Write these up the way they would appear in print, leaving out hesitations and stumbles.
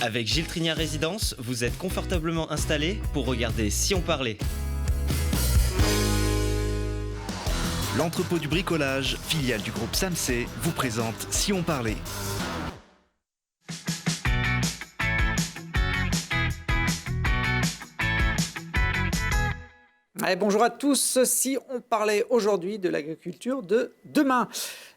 Avec Gilles Trinière Résidence, vous êtes confortablement installé pour regarder Si on parlait. L'entrepôt du bricolage, filiale du groupe Samsey, vous présente Si on parlait. Allez, bonjour à tous. Si on parlait aujourd'hui de l'agriculture de demain,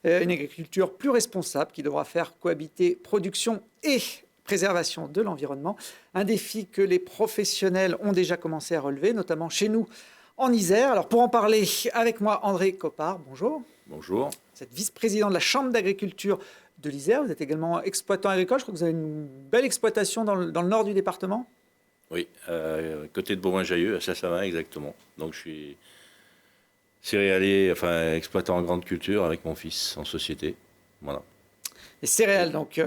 une agriculture plus responsable qui devra faire cohabiter production et préservation de l'environnement, un défi que les professionnels ont déjà commencé à relever, notamment chez nous en Isère. Alors pour en parler avec moi, André Coppard, bonjour. Bonjour. Vous êtes vice-président de la Chambre d'agriculture de l'Isère, vous êtes également exploitant agricole, je crois que vous avez une belle exploitation dans le nord du département. Oui, côté de Beaumont-Jailleux, à Saint-Savin exactement. Donc je suis céréalier, exploitant en grande culture avec mon fils en société. Voilà. Et céréales, donc...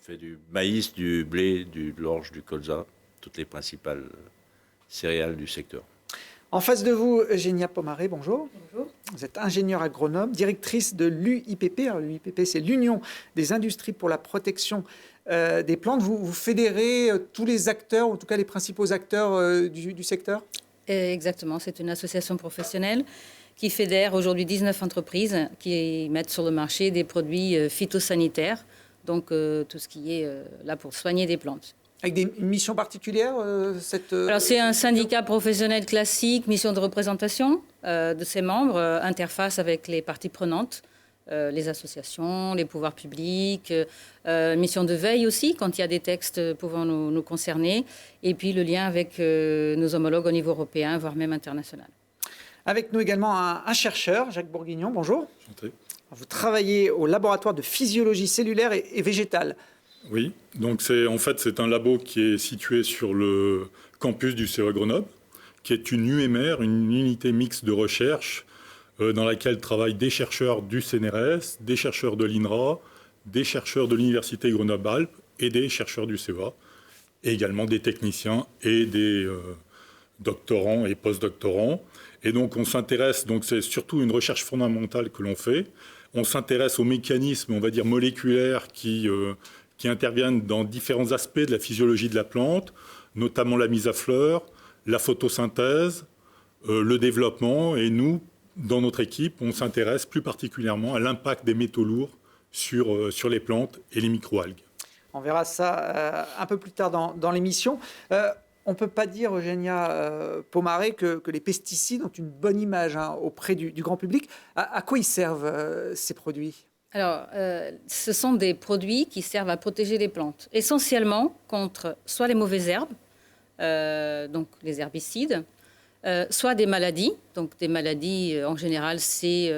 Je fais du maïs, du blé, de l'orge, du colza, toutes les principales céréales du secteur. En face de vous, Eugénia Pomaré, bonjour. Bonjour. Vous êtes ingénieure agronome, directrice de l'UIPP. Alors, l'UIPP, c'est l'Union des industries pour la protection des plantes. Vous fédérez tous les acteurs, ou en tout cas les principaux acteurs du secteur ? Exactement, c'est une association professionnelle qui fédère aujourd'hui 19 entreprises qui mettent sur le marché des produits phytosanitaires, donc tout ce qui est là pour soigner des plantes. Avec une mission particulière Alors c'est un syndicat professionnel classique, mission de représentation de ses membres, interface avec les parties prenantes, les associations, les pouvoirs publics, mission de veille aussi quand il y a des textes pouvant nous concerner, et puis le lien avec nos homologues au niveau européen, voire même international. Avec nous également un chercheur, Jacques Bourguignon, bonjour. Enchanté. Vous travaillez au laboratoire de physiologie cellulaire et végétale. Oui, donc c'est un labo qui est situé sur le campus du CE Grenoble, qui est une UMR, une unité mixte de recherche dans laquelle travaillent des chercheurs du CNRS, des chercheurs de l'INRA, des chercheurs de l'Université Grenoble-Alpes et des chercheurs du CEA, et également des techniciens et des doctorants et post-doctorants. Et donc on s'intéresse, donc c'est surtout une recherche fondamentale que l'on fait. On s'intéresse aux mécanismes, on va dire moléculaires qui interviennent dans différents aspects de la physiologie de la plante, notamment la mise à fleur, la photosynthèse, le développement. Et nous, dans notre équipe, on s'intéresse plus particulièrement à l'impact des métaux lourds sur les plantes et les microalgues. On verra ça un peu plus tard dans l'émission. On ne peut pas dire, Eugénia Pomaré, que les pesticides ont une bonne image auprès du grand public. À quoi ils servent ces produits ? Alors, ce sont des produits qui servent à protéger les plantes, essentiellement contre soit les mauvaises herbes, donc les herbicides, soit des maladies. Donc des maladies, en général, c'est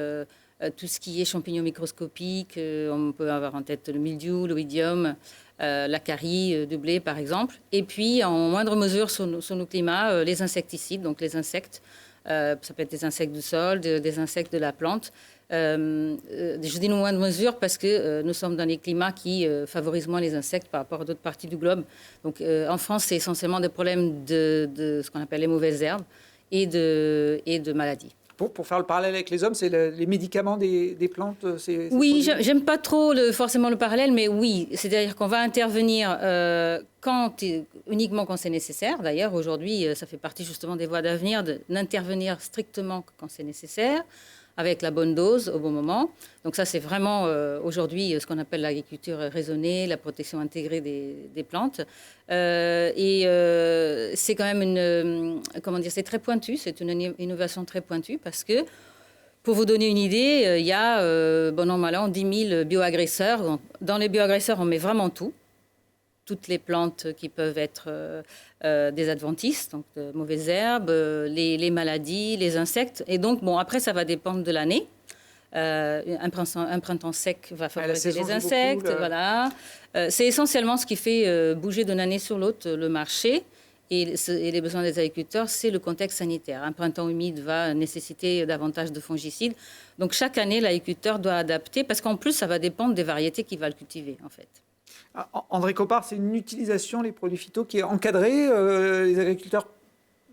tout ce qui est champignons microscopiques. On peut avoir en tête le mildiou, l'oïdium, la carie du blé, par exemple. Et puis, en moindre mesure, sur nos climats, les insecticides, donc les insectes. Ça peut être des insectes du sol, des insectes de la plante. Je dis en moindre mesure parce que nous sommes dans des climats qui favorisent moins les insectes par rapport à d'autres parties du globe. Donc, en France, c'est essentiellement des problèmes de ce qu'on appelle les mauvaises herbes et de maladies. Pour faire le parallèle avec les hommes, c'est les médicaments des plantes. Oui, j'aime pas trop forcément le parallèle, mais oui, c'est-à-dire qu'on va intervenir uniquement quand c'est nécessaire. D'ailleurs, aujourd'hui, ça fait partie justement des voies d'avenir d'intervenir strictement quand c'est nécessaire, avec la bonne dose au bon moment. Donc ça, c'est vraiment aujourd'hui ce qu'on appelle l'agriculture raisonnée, la protection intégrée des plantes. C'est quand même c'est très pointu, c'est une innovation très pointue parce que, pour vous donner une idée, il y a, bon an, mal an, 10 000 bioagresseurs. Dans les bioagresseurs, on met vraiment tout. Toutes les plantes qui peuvent être des adventices, donc de mauvaises herbes, les maladies, les insectes. Et donc, après, ça va dépendre de l'année. Un printemps sec va favoriser les insectes. Voilà. C'est essentiellement ce qui fait bouger d'une année sur l'autre le marché et les besoins des agriculteurs, c'est le contexte sanitaire. Un printemps humide va nécessiter davantage de fongicides. Donc, chaque année, l'agriculteur doit adapter parce qu'en plus, ça va dépendre des variétés qu'il va le cultiver, en fait. André Coppard, c'est une utilisation, les produits phyto, qui est encadrée. Les agriculteurs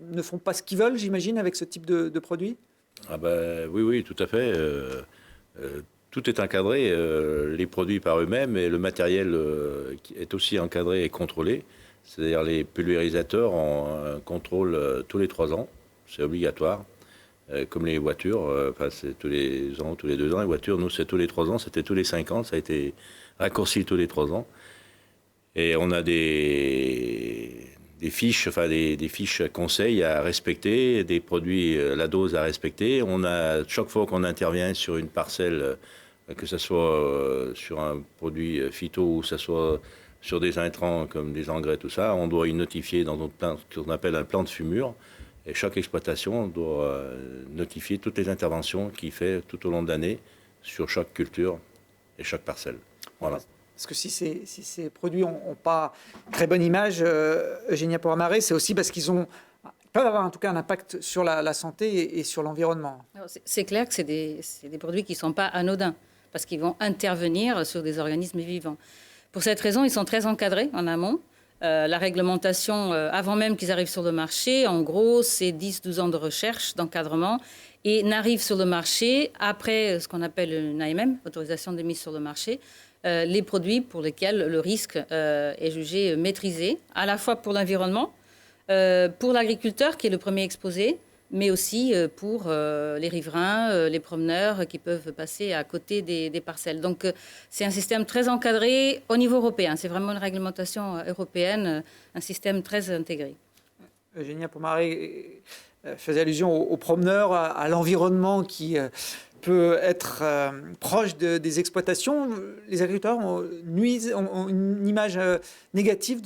ne font pas ce qu'ils veulent, j'imagine, avec ce type de produits ? Oui, tout à fait. tout est encadré, les produits par eux-mêmes, et le matériel qui est aussi encadré et contrôlé. C'est-à-dire les pulvérisateurs ont un contrôle tous les 3 ans, c'est obligatoire. Comme les voitures, c'est tous les ans, tous les 2 ans. Les voitures, nous, c'est tous les 3 ans, c'était tous les 5 ans, ça a été raccourci tous les 3 ans. Et on a des fiches, des fiches conseils à respecter, des produits, la dose à respecter. On a, chaque fois qu'on intervient sur une parcelle, que ce soit sur un produit phyto ou que ce soit sur des intrants comme des engrais, tout ça, on doit y notifier dans notre plan, ce qu'on appelle un plan de fumure. Et chaque exploitation doit notifier toutes les interventions qu'il fait tout au long de l'année sur chaque culture et chaque parcelle. Voilà. Parce que si ces produits n'ont pas très bonne image, Eugénia Poramaré, c'est aussi parce qu'ils peuvent avoir en tout cas un impact sur la santé et sur l'environnement. C'est clair que c'est des produits qui ne sont pas anodins, parce qu'ils vont intervenir sur des organismes vivants. Pour cette raison, ils sont très encadrés en amont. La réglementation, avant même qu'ils arrivent sur le marché, en gros, c'est 10-12 ans de recherche, d'encadrement, et n'arrivent sur le marché après ce qu'on appelle une AMM, autorisation de mise sur le marché, les produits pour lesquels le risque est jugé maîtrisé, à la fois pour l'environnement, pour l'agriculteur qui est le premier exposé, mais aussi pour les riverains, les promeneurs qui peuvent passer à côté des parcelles. Donc c'est un système très encadré au niveau européen. C'est vraiment une réglementation européenne, un système très intégré. Eugénia Poramaré faisait allusion aux promeneurs, à l'environnement qui peut être proche des exploitations. Les agriculteurs ont une image négative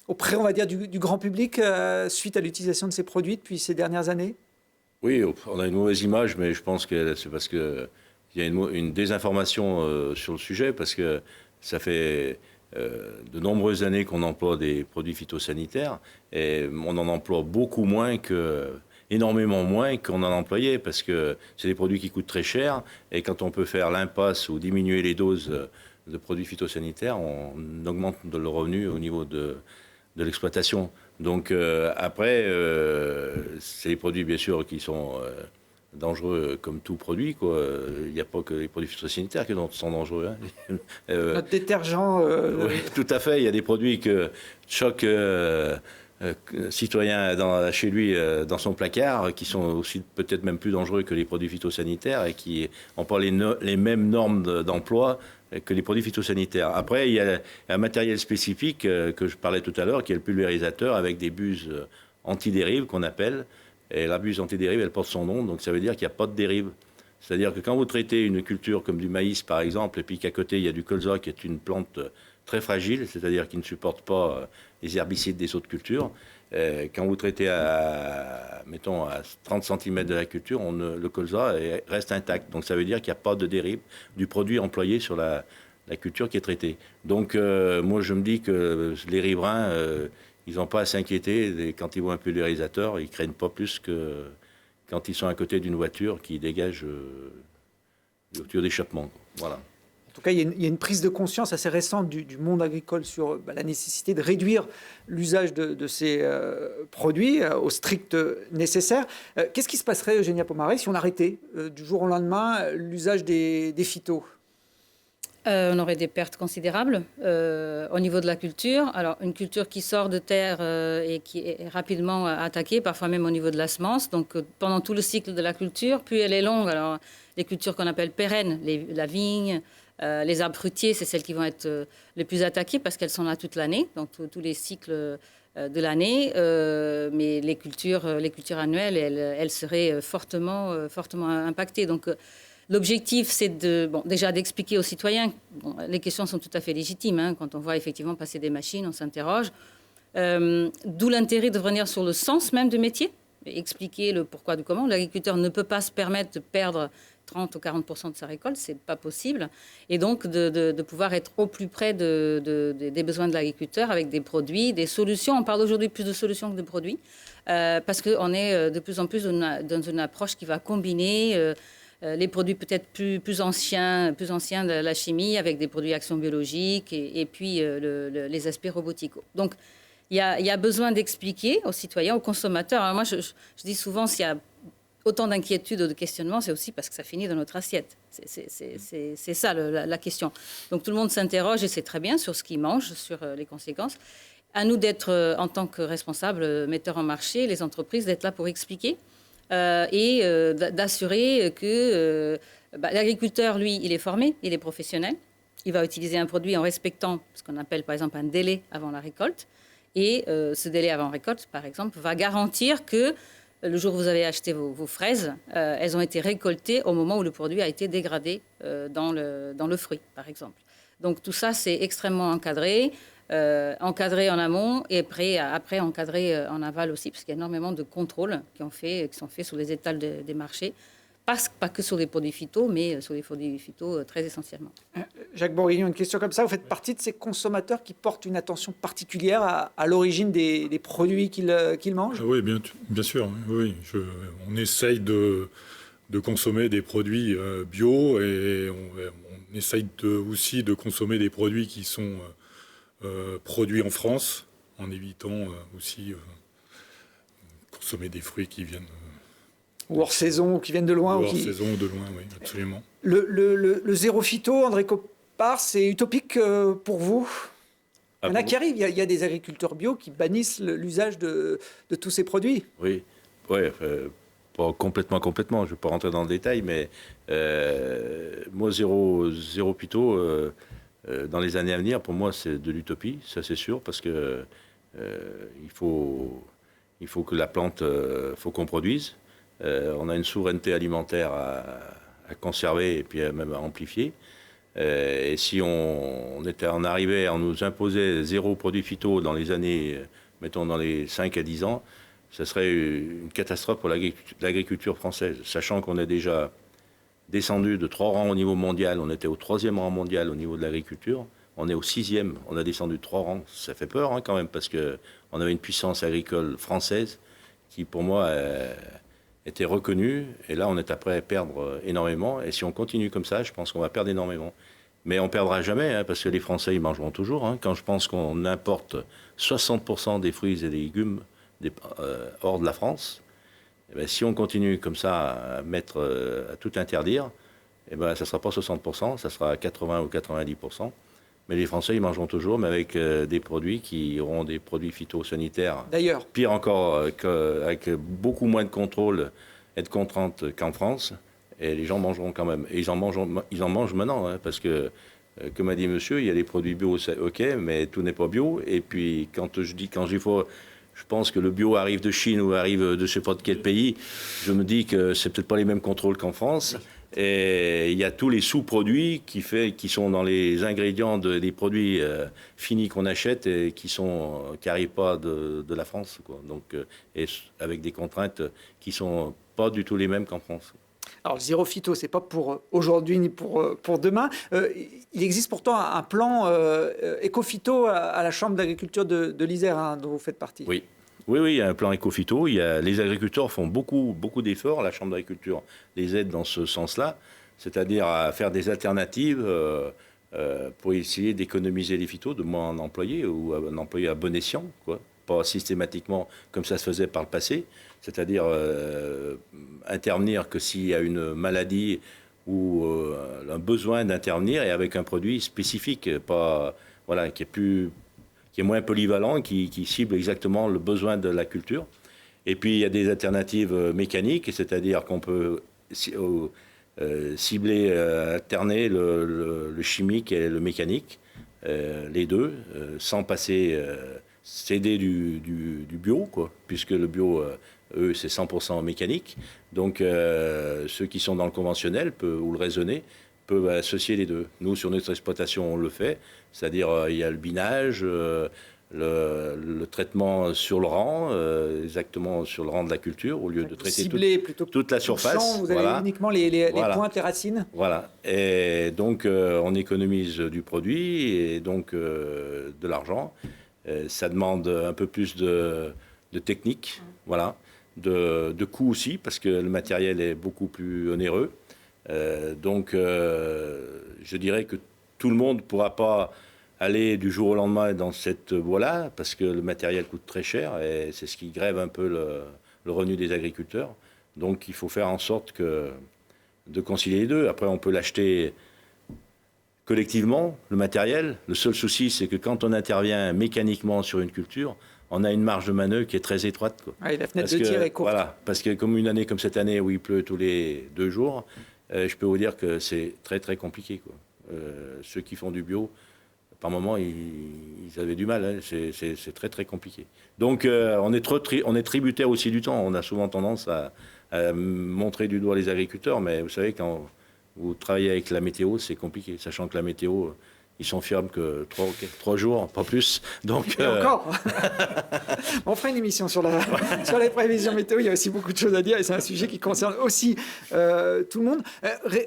auprès, on va dire, du grand public suite à l'utilisation de ces produits depuis ces dernières années? Oui, on a une mauvaise image, mais je pense que c'est parce qu'il y a une désinformation sur le sujet, parce que ça fait de nombreuses années qu'on emploie des produits phytosanitaires, et on en emploie beaucoup moins énormément moins qu'on en employait, parce que c'est des produits qui coûtent très cher, et quand on peut faire l'impasse ou diminuer les doses de produits phytosanitaires, on augmente le revenu au niveau de l'exploitation. Donc après, c'est les produits bien sûr qui sont dangereux comme tout produit, quoi. Il n'y a pas que les produits phytosanitaires qui sont dangereux. Hein. Notre détergent. Oui, tout à fait. Il y a des produits que chaque citoyen chez lui, dans son placard, qui sont aussi peut-être même plus dangereux que les produits phytosanitaires et qui n'ont pas les mêmes normes d'emploi que les produits phytosanitaires. Après, il y a un matériel spécifique que je parlais tout à l'heure, qui est le pulvérisateur avec des buses anti-dérive qu'on appelle. Et la buse anti-dérive, elle porte son nom, donc ça veut dire qu'il n'y a pas de dérive. C'est-à-dire que quand vous traitez une culture comme du maïs, par exemple, et puis qu'à côté, il y a du colza, qui est une plante très fragile, c'est-à-dire qui ne supporte pas les herbicides des autres cultures, quand vous traitez mettons, à 30 cm de la culture, le colza reste intact. Donc ça veut dire qu'il n'y a pas de dérive du produit employé sur la culture qui est traitée. Donc moi, je me dis que les riverains, ils n'ont pas à s'inquiéter. Quand ils voient un pulvérisateur, ils ne craignent pas plus que quand ils sont à côté d'une voiture qui dégage le tuyau d'échappement. Voilà. En tout cas, il y a une prise de conscience assez récente du monde agricole sur la nécessité de réduire l'usage de ces produits au strict nécessaire. Qu'est-ce qui se passerait, Eugénia Poramaré, si on arrêtait du jour au lendemain l'usage des phytos? On aurait des pertes considérables au niveau de la culture. Alors, une culture qui sort de terre et qui est rapidement attaquée, parfois même au niveau de la semence. Donc, pendant tout le cycle de la culture, puis elle est longue. Alors, les cultures qu'on appelle pérennes, la vigne, les arbres fruitiers, c'est celles qui vont être les plus attaquées parce qu'elles sont là toute l'année, donc tous les cycles de l'année. Mais les cultures annuelles, elles seraient fortement impactées. Donc, l'objectif, c'est déjà d'expliquer aux citoyens. Les questions sont tout à fait légitimes. Hein, quand on voit effectivement passer des machines, on s'interroge. D'où l'intérêt de revenir sur le sens même du métier, expliquer le pourquoi du comment. L'agriculteur ne peut pas se permettre de perdre 30 ou 40% de sa récolte, c'est pas possible. Et donc de pouvoir être au plus près des besoins de l'agriculteur avec des produits, des solutions. On parle aujourd'hui plus de solutions que de produits, parce qu'on est de plus en plus dans une approche qui va combiner les produits peut-être plus anciens de la chimie avec des produits action biologique et puis les aspects robotiques. Donc, il y a besoin d'expliquer aux citoyens, aux consommateurs. Alors moi, je dis souvent, s'il y a autant d'inquiétudes ou de questionnements, c'est aussi parce que ça finit dans notre assiette. C'est ça la question. Donc tout le monde s'interroge, et c'est très bien, sur ce qu'ils mangent, sur les conséquences. À nous d'être, en tant que responsables, metteurs en marché, les entreprises, d'être là pour expliquer et d'assurer que l'agriculteur, lui, il est formé, il est professionnel. Il va utiliser un produit en respectant ce qu'on appelle, par exemple, un délai avant la récolte. Et ce délai avant récolte, par exemple, va garantir que le jour où vous avez acheté vos fraises, elles ont été récoltées au moment où le produit a été dégradé dans le fruit, par exemple. Donc tout ça, c'est extrêmement encadré. Encadré en amont et après encadré en aval aussi, parce qu'il y a énormément de contrôles qui sont faits sur les étals des marchés, pas que sur les produits phyto, mais sur les produits phyto très essentiellement. Jacques Bourguignon, une question comme ça. Vous faites partie de ces consommateurs qui portent une attention particulière à l'origine des produits qu'ils mangent? Oui, bien sûr. Oui. On essaye de consommer des produits bio et on essaye aussi de consommer des produits qui sont produits en France, en évitant aussi consommer des fruits qui viennent... ou hors saison, ou qui viennent de loin. Hors saison ou de loin, oui, absolument. Le zéro phyto, André Coppard, c'est utopique pour vous? Il y en a qui arrivent. Il y a des agriculteurs bio qui bannissent l'usage de tous ces produits. Oui, pas complètement. Je ne vais pas rentrer dans le détail, mais moi, zéro phyto, dans les années à venir, pour moi, c'est de l'utopie, ça c'est sûr, parce que il faut que la plante, faut qu'on produise. On a une souveraineté alimentaire à conserver et puis même à amplifier. Et si on arrivait à nous imposer zéro produit phyto dans les années, mettons dans les 5 à 10 ans, ce serait une catastrophe pour l'agriculture française, sachant qu'on est déjà descendu de 3 rangs au niveau mondial. On était au 3e rang mondial au niveau de l'agriculture. On est au 6e. On a descendu de 3 rangs. Ça fait peur quand même, parce qu'on avait une puissance agricole française qui, pour moi, était reconnue. Et là, on est après à perdre énormément. Et si on continue comme ça, je pense qu'on va perdre énormément. Mais on ne perdra jamais, parce que les Français, ils mangeront toujours. Quand je pense qu'on importe 60% des fruits et des légumes hors de la France, eh bien, si on continue comme ça à tout interdire, eh bien, ça ne sera pas 60%, ça sera 80 ou 90%. Mais les Français, ils mangeront toujours, mais avec des produits qui auront des produits phytosanitaires. D'ailleurs. Pire encore, avec beaucoup moins de contrôle et de contraintes qu'en France. Et les gens mangeront quand même. Et ils en mangent maintenant, parce que, comme a dit monsieur, il y a des produits bio, ok, mais tout n'est pas bio. Et puis, quand je pense que le bio arrive de Chine ou arrive de je ne sais pas de quel pays, je me dis que c'est peut-être pas les mêmes contrôles qu'en France. Et il y a tous les sous-produits qui sont dans les ingrédients des produits finis qu'on achète et qui n'arrivent pas de la France, quoi. Donc, et avec des contraintes qui sont pas du tout les mêmes qu'en France. Alors, le zéro phyto, ce n'est pas pour aujourd'hui ni pour demain. Il existe pourtant un plan éco-phyto à la Chambre d'agriculture de l'Isère, dont vous faites partie. Oui, il y a un plan éco-phyto. Les agriculteurs font beaucoup d'efforts. La Chambre d'agriculture les aide dans ce sens-là, c'est-à-dire à faire des alternatives pour essayer d'économiser les phytos, de moins en employer ou en employer à bon escient, quoi. Pas systématiquement comme ça se faisait par le passé, c'est-à-dire intervenir que s'il y a une maladie ou un besoin d'intervenir et avec un produit spécifique, qui est moins polyvalent, qui cible exactement le besoin de la culture. Et puis il y a des alternatives mécaniques, c'est-à-dire qu'on peut cibler, alterner le chimique et le mécanique, les deux, sans céder du bio, quoi, puisque le bio, eux, c'est 100% mécanique. Donc ceux qui sont dans le conventionnel ou le raisonné peuvent associer les deux. Nous, sur notre exploitation, on le fait, c'est-à-dire il y a le binage, le traitement sur le rang, exactement sur le rang de la culture, au lieu de traiter toute la surface. Vous avez uniquement les pointes, les racines. Voilà. Et donc, on économise du produit et donc de l'argent. Ça demande un peu plus de technique, voilà, de coût aussi, parce que le matériel est beaucoup plus onéreux. Donc, je dirais que tout le monde ne pourra pas aller du jour au lendemain dans cette voie-là, parce que le matériel coûte très cher et c'est ce qui grève un peu le revenu des agriculteurs. Donc il faut faire en sorte de concilier les deux. Après, on peut l'acheter collectivement, le matériel. Le seul souci, c'est que quand on intervient mécaniquement sur une culture, on a une marge de manœuvre qui est très étroite, quoi. Ouais, la fenêtre de tir est courte. Voilà, parce que comme une année comme cette année où il pleut tous les 2 jours, je peux vous dire que c'est très très compliqué, quoi. Ceux qui font du bio, par moment, ils avaient du mal, hein. C'est très très compliqué. Donc on est tributaire aussi du temps. On a souvent tendance à montrer du doigt les agriculteurs, mais vous savez, quand vous travaillez avec la météo, c'est compliqué, sachant que la météo, ils s'enferment que 3 jours, pas plus. Donc, Et encore On fera une émission sur les prévisions météo. Il y a aussi beaucoup de choses à dire et c'est un sujet qui concerne aussi tout le monde.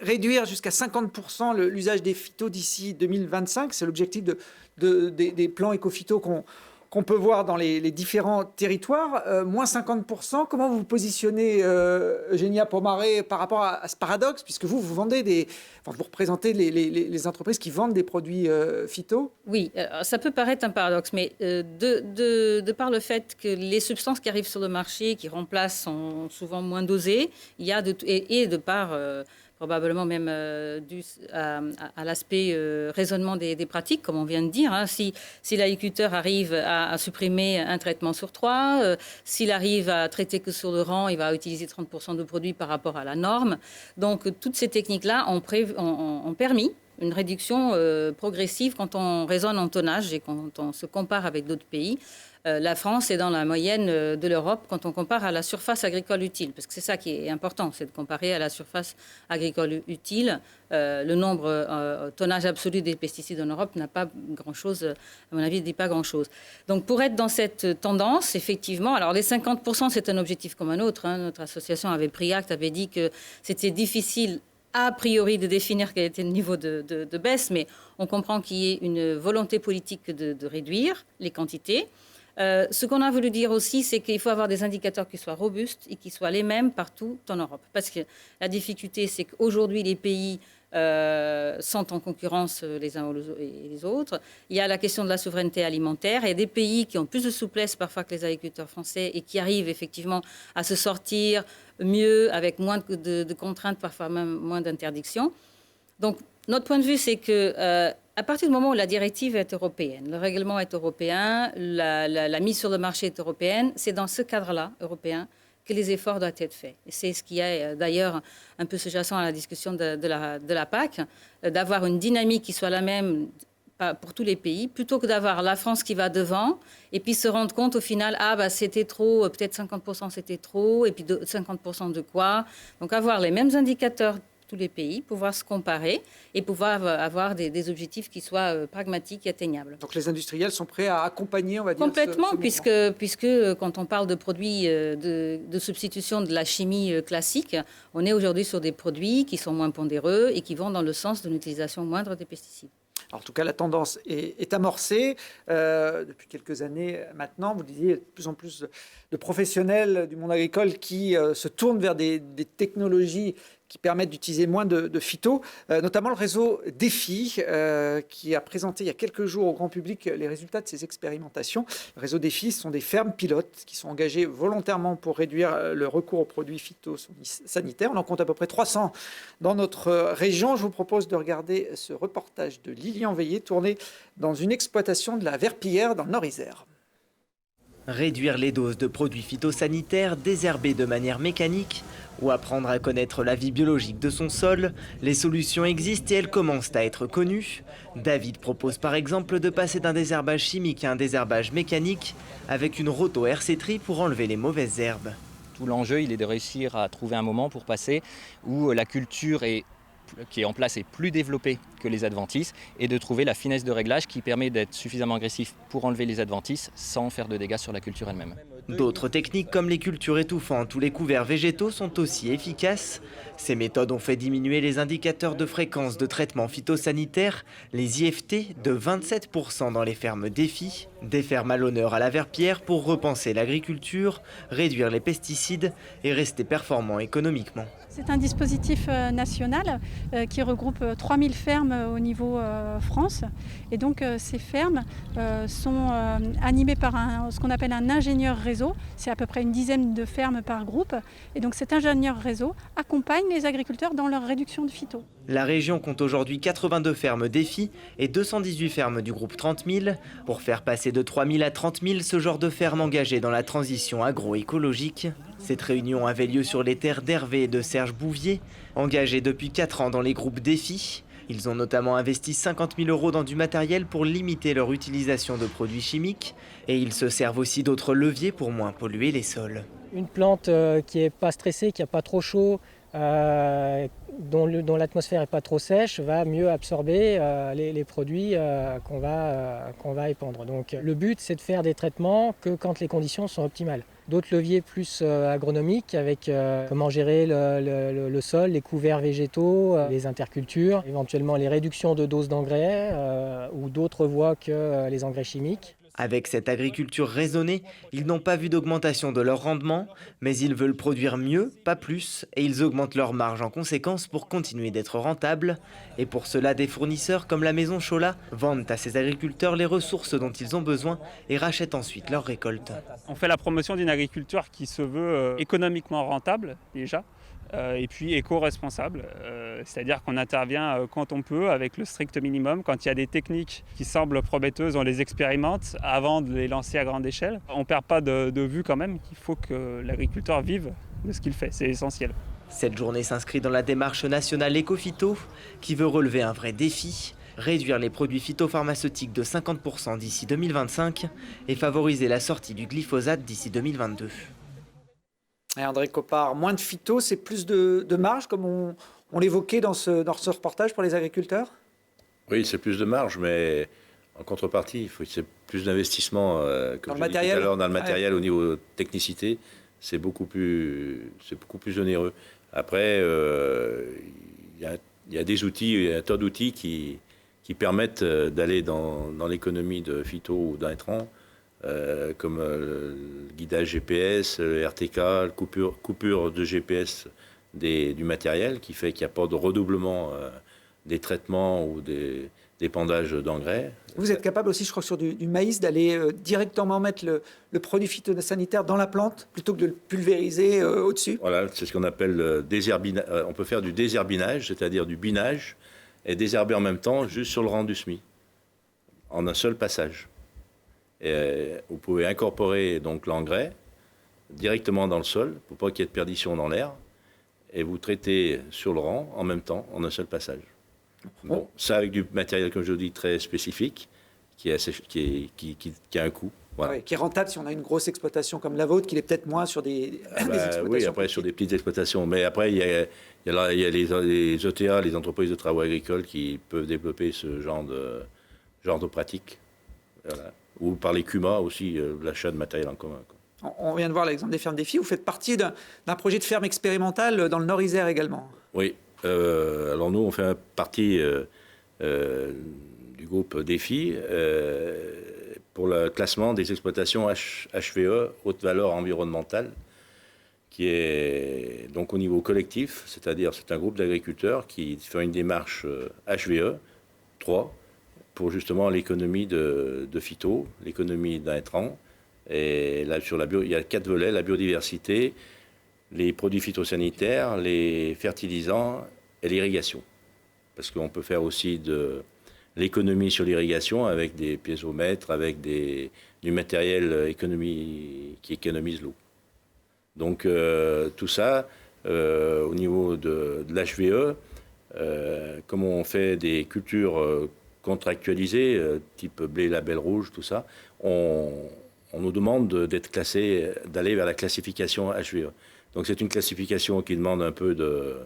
Réduire jusqu'à 50% l'usage des phytos d'ici 2025, c'est l'objectif des plans éco-phyto qu'on peut voir dans les différents territoires. Moins 50%, comment vous vous positionnez, Eugénia Pomaré, par rapport à ce paradoxe, puisque vous vendez vous représentez les entreprises qui vendent des produits phyto? Oui, ça peut paraître un paradoxe, mais de par le fait que les substances qui arrivent sur le marché, qui remplacent, sont souvent moins dosées, il y a et de par... probablement même dû à l'aspect raisonnement des pratiques, comme on vient de dire. Hein. Si l'agriculteur arrive à supprimer un traitement sur 3, s'il arrive à traiter que sur le rang, il va utiliser 30% de produits par rapport à la norme. Donc, toutes ces techniques-là ont permis une réduction progressive quand on raisonne en tonnage et quand on se compare avec d'autres pays. La France est dans la moyenne de l'Europe quand on compare à la surface agricole utile, parce que c'est ça qui est important, c'est de comparer à la surface agricole utile. Le nombre, tonnage absolu des pesticides en Europe n'a pas grand-chose, à mon avis, ne dit pas grand-chose. Donc pour être dans cette tendance, effectivement, alors les 50%, c'est un objectif comme un autre. Hein. Notre association avait pris acte, avait dit que c'était difficile a priori de définir quel était le niveau de baisse, mais on comprend qu'il y ait une volonté politique de réduire les quantités. Ce qu'on a voulu dire aussi, c'est qu'il faut avoir des indicateurs qui soient robustes et qui soient les mêmes partout en Europe. Parce que la difficulté, c'est qu'aujourd'hui, les pays sont en concurrence les uns et les autres. Il y a la question de la souveraineté alimentaire. Il y a des pays qui ont plus de souplesse parfois que les agriculteurs français et qui arrivent effectivement à se sortir mieux, avec moins de contraintes, parfois même moins d'interdictions. Donc, notre point de vue, c'est que à partir du moment où la directive est européenne, le règlement est européen, la mise sur le marché est européenne, c'est dans ce cadre-là, européen, que les efforts doivent être faits. Et c'est ce qui est d'ailleurs un peu sous-jacent à la discussion de la PAC, d'avoir une dynamique qui soit la même pour tous les pays, plutôt que d'avoir la France qui va devant et puis se rendre compte au final, c'était trop, peut-être 50% c'était trop, et puis 50% de quoi. Donc avoir les mêmes indicateurs tous les pays, pouvoir se comparer et pouvoir avoir des objectifs qui soient pragmatiques et atteignables. Donc les industriels sont prêts à accompagner, on va dire, complètement, ce puisque quand on parle de produits de substitution de la chimie classique, on est aujourd'hui sur des produits qui sont moins pondéreux et qui vont dans le sens d'une utilisation moindre des pesticides. Alors, en tout cas, la tendance est amorcée depuis quelques années maintenant. Vous disiez, de plus en plus de professionnels du monde agricole qui se tournent vers des technologies qui permettent d'utiliser moins de phyto, notamment le réseau DEFI, qui a présenté il y a quelques jours au grand public les résultats de ses expérimentations. Le réseau DEFI, ce sont des fermes pilotes qui sont engagées volontairement pour réduire le recours aux produits phytosanitaires. On en compte à peu près 300 dans notre région. Je vous propose de regarder ce reportage de Lilian Veillé, tourné dans une exploitation de la Verpillière dans le Nord-Isère. Réduire les doses de produits phytosanitaires, désherber de manière mécanique ou apprendre à connaître la vie biologique de son sol, les solutions existent et elles commencent à être connues. David propose par exemple de passer d'un désherbage chimique à un désherbage mécanique avec une roto-herséterie pour enlever les mauvaises herbes. Tout l'enjeu, il est de réussir à trouver un moment pour passer où la culture qui est en place est plus développée que les adventices et de trouver la finesse de réglage qui permet d'être suffisamment agressif pour enlever les adventices sans faire de dégâts sur la culture elle-même. D'autres techniques comme les cultures étouffantes ou les couverts végétaux sont aussi efficaces. Ces méthodes ont fait diminuer les indicateurs de fréquence de traitement phytosanitaire, les IFT, de 27% dans les fermes DEFI. Des fermes à l'honneur à la Verpillière pour repenser l'agriculture, réduire les pesticides et rester performants économiquement. C'est un dispositif national qui regroupe 3000 fermes au niveau France. Et donc ces fermes sont animées par ce qu'on appelle un ingénieur réseau. C'est à peu près une dizaine de fermes par groupe. Et donc cet ingénieur réseau accompagne les agriculteurs dans leur réduction de phyto. La région compte aujourd'hui 82 fermes défis et 218 fermes du groupe 30 000 pour faire passer de 3 000 à 30 000 ce genre de fermes engagées dans la transition agroécologique. Cette réunion avait lieu sur les terres d'Hervé et de Serge Bouvier, engagés depuis 4 ans dans les groupes défis. Ils ont notamment investi 50 000 € dans du matériel pour limiter leur utilisation de produits chimiques et ils se servent aussi d'autres leviers pour moins polluer les sols. Une plante qui n'est pas stressée, qui n'a pas trop chaud, dont l'atmosphère n'est pas trop sèche, va mieux absorber les produits qu'on va épandre. Donc le but, c'est de faire des traitements que quand les conditions sont optimales. D'autres leviers plus agronomiques avec comment gérer le sol, les couverts végétaux, les intercultures, éventuellement les réductions de doses d'engrais ou d'autres voies que les engrais chimiques. Avec cette agriculture raisonnée, ils n'ont pas vu d'augmentation de leur rendement, mais ils veulent produire mieux, pas plus, et ils augmentent leur marge en conséquence pour continuer d'être rentables. Et pour cela, des fournisseurs comme la maison Chola vendent à ces agriculteurs les ressources dont ils ont besoin et rachètent ensuite leurs récoltes. On fait la promotion d'une agriculture qui se veut économiquement rentable déjà. Et puis éco-responsable, c'est-à-dire qu'on intervient quand on peut avec le strict minimum. Quand il y a des techniques qui semblent prometteuses, on les expérimente avant de les lancer à grande échelle. On ne perd pas de vue quand même qu'il faut que l'agriculteur vive de ce qu'il fait, c'est essentiel. Cette journée s'inscrit dans la démarche nationale Éco-Phyto qui veut relever un vrai défi, réduire les produits phytopharmaceutiques de 50% d'ici 2025 et favoriser la sortie du glyphosate d'ici 2022. Et André Coppard, moins de phyto, c'est plus de marge, comme on l'évoquait dans ce reportage pour les agriculteurs? Oui, c'est plus de marge, mais en contrepartie, c'est plus d'investissement, comme je l'ai dit tout à l'heure, dans le matériel au niveau technicité. C'est beaucoup plus onéreux. Après, il y a des outils, il y a un tas d'outils qui permettent d'aller dans l'économie de phyto ou d'intrants. Comme le guidage GPS, le RTK, coupure de GPS du matériel qui fait qu'il n'y a pas de redoublement des traitements ou des épandages d'engrais. Vous êtes capable aussi, je crois, sur du maïs, d'aller directement mettre le produit phytosanitaire dans la plante plutôt que de le pulvériser au-dessus? Voilà, c'est ce qu'on appelle désherbinage. On peut faire du désherbinage, c'est-à-dire du binage, et désherber en même temps juste sur le rang du semis, en un seul passage. Et vous pouvez incorporer donc l'engrais directement dans le sol pour pas qu'il y ait de perdition dans l'air et vous traitez sur le rang en même temps en un seul passage. Bon, ça avec du matériel, comme je vous dis, très spécifique qui a un coût. Voilà. Oui, qui est rentable si on a une grosse exploitation comme la vôtre, qu'il est peut-être moins sur des exploitations. Oui, après sur des petites exploitations. Mais après, il y a les ETA, les entreprises de travaux agricoles qui peuvent développer ce genre de pratique. Voilà. Ou par les CUMA aussi, l'achat de matériel en commun. On vient de voir l'exemple des fermes défis. Vous faites partie d'un projet de ferme expérimentale dans le Nord-Isère également. Oui. Alors nous, on fait partie du groupe Défi pour le classement des exploitations HVE, haute valeur environnementale, qui est donc au niveau collectif, c'est-à-dire c'est un groupe d'agriculteurs qui fait une démarche HVE 3 pour justement l'économie de phyto, l'économie d'intrants. Et là, il y a 4 volets, la biodiversité, les produits phytosanitaires, les fertilisants et l'irrigation. Parce qu'on peut faire aussi de l'économie sur l'irrigation avec des piézomètres, avec du matériel qui économise l'eau. Donc tout ça, au niveau de l'HVE, comme on fait des cultures contractualisées, type blé, label rouge, tout ça, on nous demande d'être classé, d'aller vers la classification HVE. Donc c'est une classification qui demande un peu de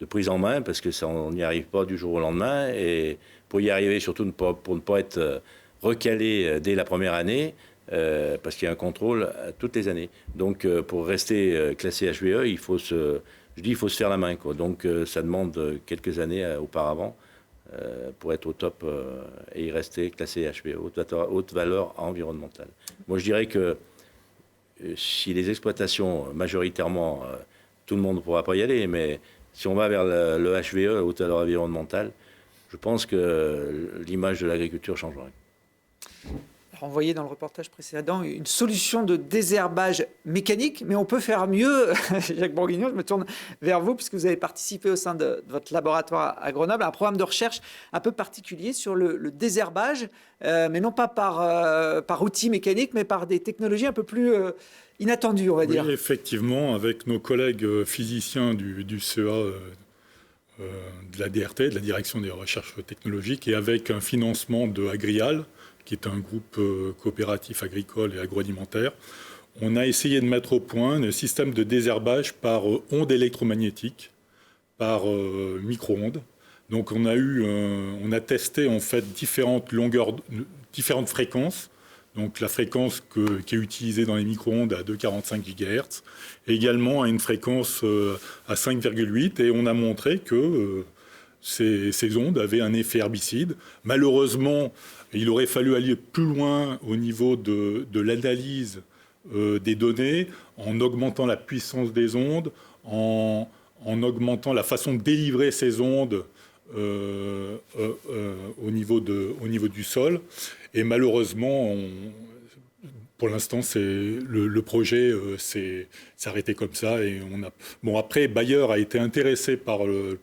prise en main, parce que on n'y arrive pas du jour au lendemain, et pour y arriver, surtout pour ne pas être recalé dès la première année, parce qu'il y a un contrôle toutes les années. Donc pour rester classé HVE, il faut se faire la main, quoi. Donc ça demande quelques années auparavant pour être au top et y rester classé HVE, haute valeur environnementale. Moi, je dirais que si les exploitations, majoritairement, tout le monde ne pourra pas y aller, mais si on va vers le HVE, haute valeur environnementale, je pense que l'image de l'agriculture changerait. Alors, on voyait dans le reportage précédent une solution de désherbage mécanique, mais on peut faire mieux. Jacques Bourguignon, je me tourne vers vous, puisque vous avez participé au sein de votre laboratoire à Grenoble à un programme de recherche un peu particulier sur le désherbage, mais non pas par outil mécanique, mais par des technologies un peu plus inattendues, on va dire. Oui, effectivement, avec nos collègues physiciens du CEA, de la DRT, de la Direction des Recherches Technologiques, et avec un financement de Agrial, qui est un groupe coopératif agricole et agroalimentaire, on a essayé de mettre au point un système de désherbage par ondes électromagnétiques, par micro-ondes. Donc on a testé en fait différentes fréquences. Donc la fréquence qui est utilisée dans les micro-ondes à 2,45 GHz, et également à une fréquence à 5,8, et on a montré que ces ondes avaient un effet herbicide. Malheureusement, il aurait fallu aller plus loin au niveau de l'analyse des données, en augmentant la puissance des ondes, en augmentant la façon de délivrer ces ondes au niveau du sol. Et malheureusement, pour l'instant, le projet s'est arrêté comme ça. Et après, Bayer a été intéressé par le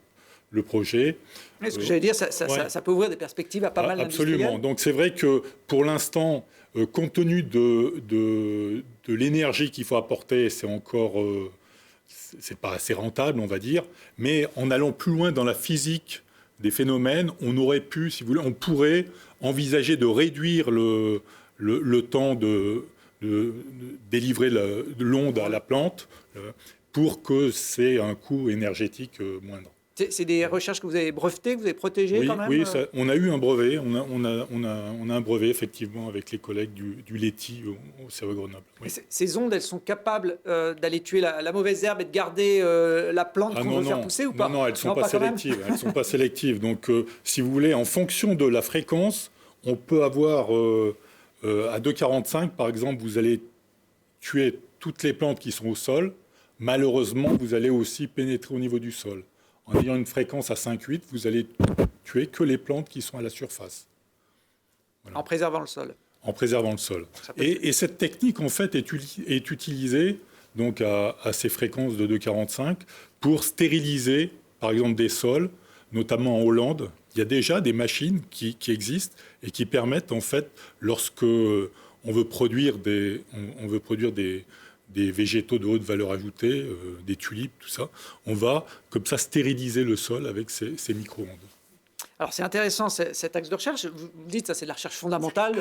projet. Ce que j'allais dire, ça peut ouvrir des perspectives à pas mal d'industriels. Absolument. Donc c'est vrai que pour l'instant, compte tenu de l'énergie qu'il faut apporter, c'est pas assez rentable, on va dire. Mais en allant plus loin dans la physique des phénomènes, on aurait pu, si vous voulez, on pourrait envisager de réduire le temps de délivrer l'onde à la plante pour que c'est un coût énergétique moindre. C'est des recherches que vous avez brevetées, que vous avez protégées quand même? Oui, on a eu un brevet. On a un brevet, effectivement, avec les collègues du LETI au CEA Grenoble. Oui. Ces ondes, elles sont capables d'aller tuer la mauvaise herbe et de garder la plante qu'on veut faire pousser ou pas? Non, elles ne sont pas sélectives. Elles sont pas sélectives. Donc, si vous voulez, en fonction de la fréquence, on peut avoir, à 2,45, par exemple, vous allez tuer toutes les plantes qui sont au sol. Malheureusement, vous allez aussi pénétrer au niveau du sol. En ayant une fréquence à 5,8, vous allez tuer que les plantes qui sont à la surface. Voilà. En préservant le sol. En préservant le sol. Et cette technique, en fait, est utilisée donc à ces fréquences de 2,45 pour stériliser, par exemple, des sols, notamment en Hollande. Il y a déjà des machines qui existent et qui permettent, en fait, lorsque on veut produire des végétaux de haute valeur ajoutée, des tulipes, tout ça. On va comme ça stériliser le sol avec ces micro-ondes. Alors c'est intéressant cet axe de recherche. Vous dites ça, c'est de la recherche fondamentale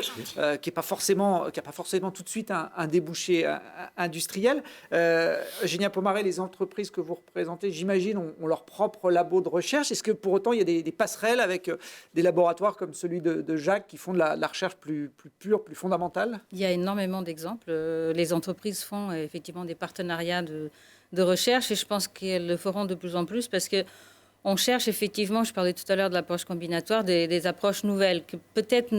qui n'a pas forcément tout de suite un débouché industriel. Eugénia Pomarez, les entreprises que vous représentez, j'imagine, ont leur propre labo de recherche. Est-ce que pour autant il y a des passerelles avec des laboratoires comme celui de Jacques qui font de la recherche plus pure, plus fondamentale? Il y a énormément d'exemples. Les entreprises font effectivement des partenariats de recherche et je pense qu'elles le feront de plus en plus parce que on cherche effectivement, je parlais tout à l'heure de l'approche combinatoire, des approches nouvelles que peut-être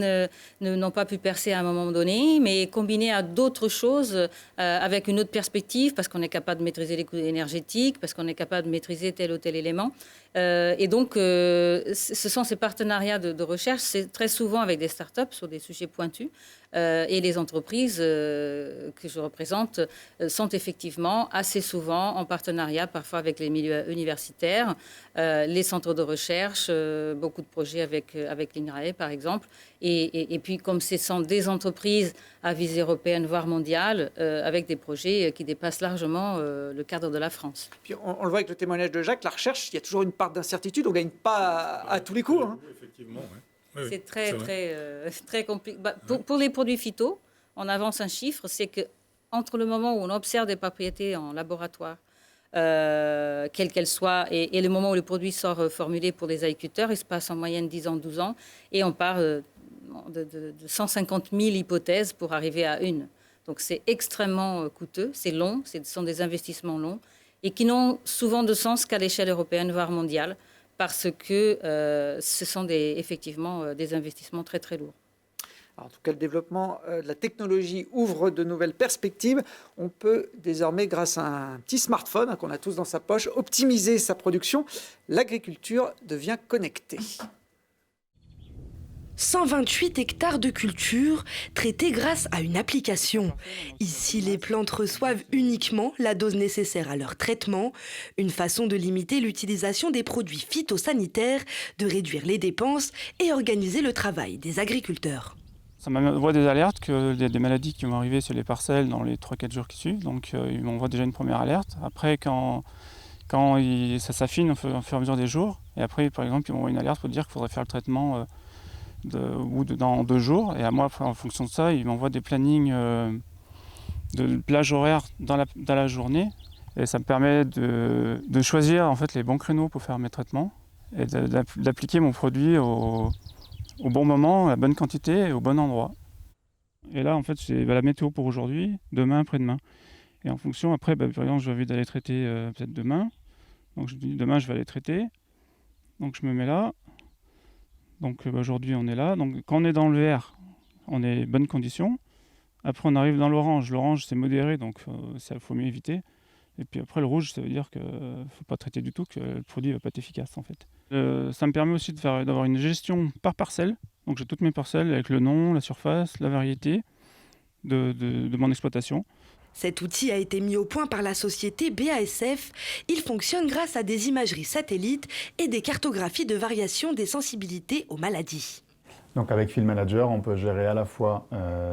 n'ont pas pu percer à un moment donné, mais combinées à d'autres choses avec une autre perspective, parce qu'on est capable de maîtriser les coûts énergétiques, parce qu'on est capable de maîtriser tel ou tel élément. Et donc, ce sont ces partenariats de recherche, c'est très souvent avec des startups sur des sujets pointus. Et les entreprises que je représente sont effectivement assez souvent en partenariat, parfois avec les milieux universitaires, les centres de recherche, beaucoup de projets avec l'INRAE par exemple. Et puis comme ce sont des entreprises à visée européenne, voire mondiale, avec des projets qui dépassent largement le cadre de la France. Puis on le voit avec le témoignage de Jacques, la recherche, il y a toujours une part d'incertitude, on ne gagne pas à tous les coups. Hein. Oui, effectivement, oui. C'est très compliqué. Pour les produits phyto, on avance un chiffre, c'est que entre le moment où on observe des propriétés en laboratoire, quelles qu'elles soient, et le moment où le produit sort formulé pour les agriculteurs, il se passe en moyenne 10 ans, 12 ans, et on part de 150 000 hypothèses pour arriver à une. Donc c'est extrêmement coûteux, c'est long, ce sont des investissements longs, et qui n'ont souvent de sens qu'à l'échelle européenne, voire mondiale, parce que ce sont effectivement des investissements très très lourds. Alors, en tout cas, le développement de la technologie ouvre de nouvelles perspectives. On peut désormais, grâce à un petit smartphone qu'on a tous dans sa poche, optimiser sa production. L'agriculture devient connectée. 128 hectares de culture traités grâce à une application. Ici, les plantes reçoivent uniquement la dose nécessaire à leur traitement, une façon de limiter l'utilisation des produits phytosanitaires, de réduire les dépenses et organiser le travail des agriculteurs. Ça m'envoie des alertes qu'il y a des maladies qui vont arriver sur les parcelles dans les 3-4 jours qui suivent. Donc il m'envoie déjà une première alerte. Après, quand ça s'affine au fur et à mesure des jours, et après, par exemple, il m'envoie une alerte pour dire qu'il faudrait faire le traitement dans 2 jours. Et à moi, en fonction de ça, il m'envoie des plannings de plage horaire dans la journée. Et ça me permet de choisir en fait, les bons créneaux pour faire mes traitements et d'appliquer mon produit au bon moment, à la bonne quantité et au bon endroit. Et là, en fait, c'est la météo pour aujourd'hui, demain, après-demain. Et en fonction, après, par exemple, j'ai envie d'aller traiter peut-être demain. Donc je dis demain, je vais aller traiter. Donc je me mets là. Donc aujourd'hui, on est là. Donc quand on est dans le vert, on est bonnes conditions. Après, on arrive dans l'orange. L'orange, c'est modéré, donc ça faut mieux éviter. Et puis après, le rouge, ça veut dire qu'il ne faut pas traiter du tout, que le produit ne va pas être efficace en fait. Ça me permet aussi d'avoir une gestion par parcelle. Donc j'ai toutes mes parcelles avec le nom, la surface, la variété de mon exploitation. Cet outil a été mis au point par la société BASF. Il fonctionne grâce à des imageries satellites et des cartographies de variation des sensibilités aux maladies. Donc avec Field Manager, on peut gérer à la fois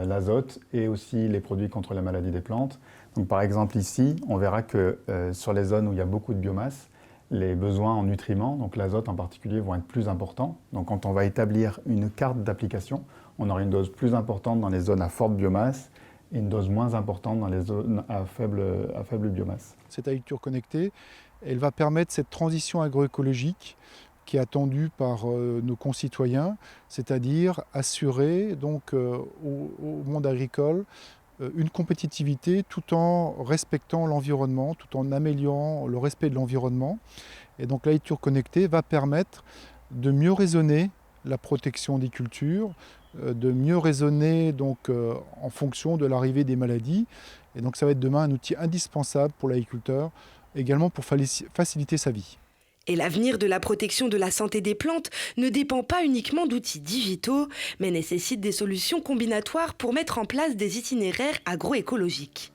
l'azote et aussi les produits contre les maladies des plantes. Donc par exemple ici, on verra que sur les zones où il y a beaucoup de biomasse, les besoins en nutriments, donc l'azote en particulier, vont être plus importants. Donc quand on va établir une carte d'application, on aura une dose plus importante dans les zones à forte biomasse et une dose moins importante dans les zones à faible biomasse. Cette agriculture connectée, elle va permettre cette transition agroécologique qui est attendue par nos concitoyens, c'est-à-dire assurer donc, au monde agricole une compétitivité tout en respectant l'environnement, tout en améliorant le respect de l'environnement. Et donc l'agriculture connectée va permettre de mieux raisonner la protection des cultures, de mieux raisonner donc, en fonction de l'arrivée des maladies. Et donc ça va être demain un outil indispensable pour l'agriculteur, également pour faciliter sa vie. Et l'avenir de la protection de la santé des plantes ne dépend pas uniquement d'outils digitaux, mais nécessite des solutions combinatoires pour mettre en place des itinéraires agroécologiques.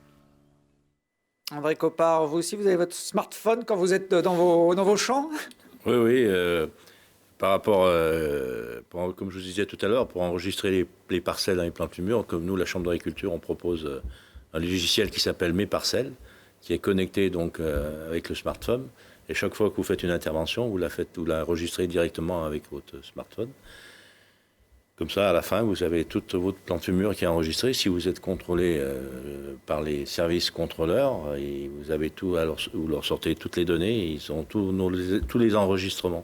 André Coppard, vous aussi, vous avez votre smartphone quand vous êtes dans vos champs? Oui. Par rapport, comme je vous disais tout à l'heure, pour enregistrer les parcelles dans les plantes mûres, comme nous, la Chambre d'agriculture, on propose un logiciel qui s'appelle Mes Parcelles, qui est connecté donc avec le smartphone. Et chaque fois que vous faites une intervention, vous l'enregistrez directement avec votre smartphone. Comme ça, à la fin, vous avez toute votre plante mûre qui est enregistrée. Si vous êtes contrôlé par les services contrôleurs, et vous avez tout, alors vous leur sortez toutes les données, ils ont tous les enregistrements.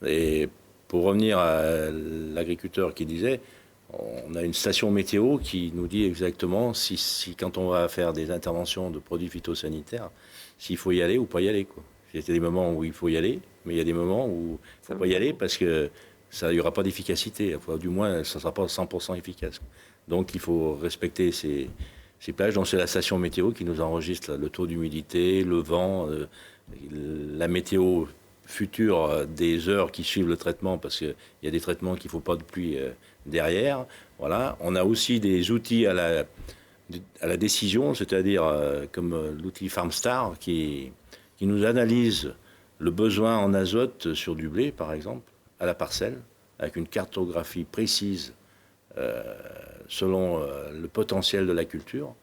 Et pour revenir à l'agriculteur qui disait, on a une station météo qui nous dit exactement si quand on va faire des interventions de produits phytosanitaires, s'il faut y aller ou pas y aller, quoi. Il y a des moments où il faut y aller, mais il y a des moments où il ne faut pas y aller parce que ça n'y aura pas d'efficacité. Enfin, du moins, ça ne sera pas 100% efficace. Donc, il faut respecter ces plages. Donc, c'est la station météo qui nous enregistre le taux d'humidité, le vent, la météo future des heures qui suivent le traitement, parce qu'il y a des traitements qu'il ne faut pas de pluie derrière. Voilà. On a aussi des outils à la décision, c'est-à-dire comme l'outil FarmStar qui nous analyse le besoin en azote sur du blé, par exemple, à la parcelle, avec une cartographie précise selon le potentiel de la culture.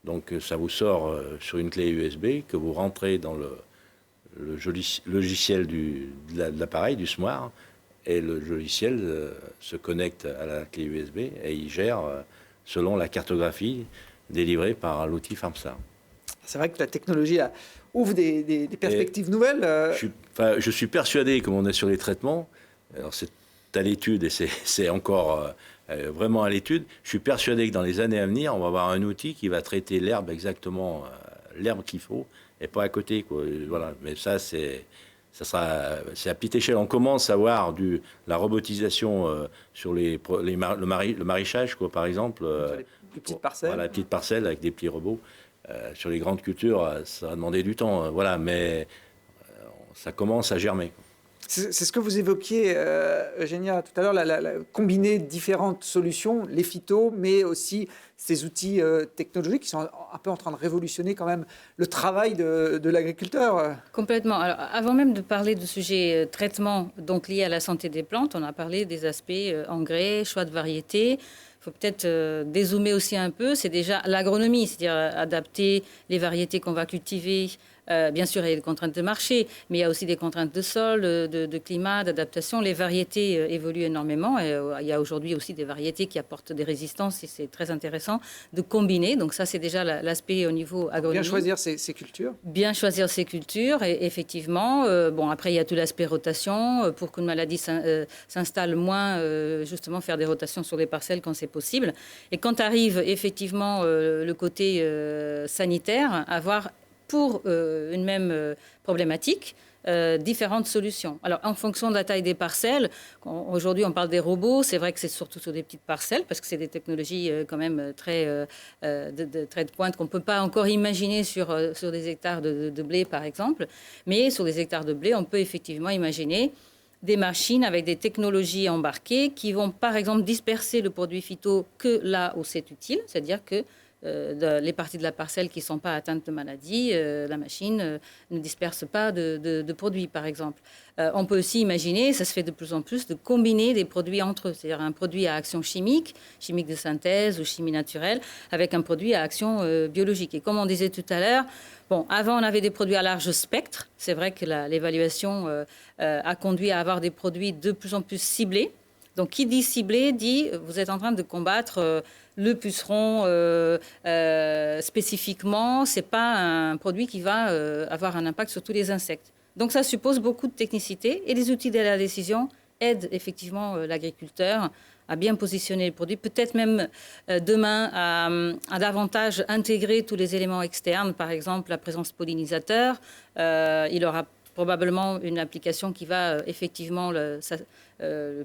Donc ça vous sort sur une clé USB que vous rentrez dans le logiciel de l'appareil, du SMOIR, et le logiciel se connecte à la clé USB et il gère selon la cartographie délivrée par l'outil FarmStar. C'est vrai que la technologie ouvre des perspectives nouvelles. Je suis persuadé, comme on est sur les traitements, alors c'est à l'étude et c'est encore vraiment à l'étude, je suis persuadé que dans les années à venir, on va avoir un outil qui va traiter l'herbe exactement, l'herbe qu'il faut, et pas à côté, quoi. Voilà. Mais ça, c'est c'est à petite échelle. On commence à voir la robotisation sur le maraîchage, quoi, par exemple. Les petites parcelles. Voilà, les petites parcelles avec des petits robots. Sur les grandes cultures, ça va demander du temps, voilà, mais ça commence à germer. C'est ce que vous évoquiez, Eugénia, tout à l'heure, combiner différentes solutions, les phytos, mais aussi ces outils technologiques qui sont un peu en train de révolutionner quand même le travail de l'agriculteur. Complètement. Alors, avant même de parler du sujet traitement donc lié à la santé des plantes, on a parlé des aspects engrais, choix de variétés. Il faut peut-être dézoomer aussi un peu. C'est déjà l'agronomie, c'est-à-dire adapter les variétés qu'on va cultiver. Bien sûr, il y a des contraintes de marché, mais il y a aussi des contraintes de sol, de climat, d'adaptation. Les variétés évoluent énormément. Et, il y a aujourd'hui aussi des variétés qui apportent des résistances et c'est très intéressant de combiner. Donc ça, c'est déjà l'aspect au niveau agronomique. Bien choisir ses cultures. Bien choisir ses cultures, et effectivement. Bon, après, il y a tout l'aspect rotation. Pour qu'une maladie s'installe moins, justement, faire des rotations sur les parcelles quand c'est possible. Et quand arrive effectivement le côté sanitaire, avoir pour une même problématique, différentes solutions. Alors, en fonction de la taille des parcelles, aujourd'hui, on parle des robots. C'est vrai que c'est surtout sur des petites parcelles, parce que c'est des technologies quand même très de pointe qu'on ne peut pas encore imaginer sur des hectares de blé, par exemple. Mais sur des hectares de blé, on peut effectivement imaginer des machines avec des technologies embarquées qui vont, par exemple, disperser le produit phyto que là où c'est utile, c'est-à-dire que les parties de la parcelle qui ne sont pas atteintes de maladie, la machine ne disperse pas de produits, par exemple. On peut aussi imaginer, ça se fait de plus en plus, de combiner des produits entre eux, c'est-à-dire un produit à action chimique de synthèse ou chimie naturelle, avec un produit à action biologique. Et comme on disait tout à l'heure, bon, avant on avait des produits à large spectre. C'est vrai que l'évaluation a conduit à avoir des produits de plus en plus ciblés. Donc, qui dit ciblé dit vous êtes en train de combattre le puceron spécifiquement. C'est pas un produit qui va avoir un impact sur tous les insectes. Donc, ça suppose beaucoup de technicité et les outils de la décision aident effectivement l'agriculteur à bien positionner le produit, peut-être même demain à davantage intégrer tous les éléments externes, par exemple la présence pollinisateur. Il aura probablement une application qui va effectivement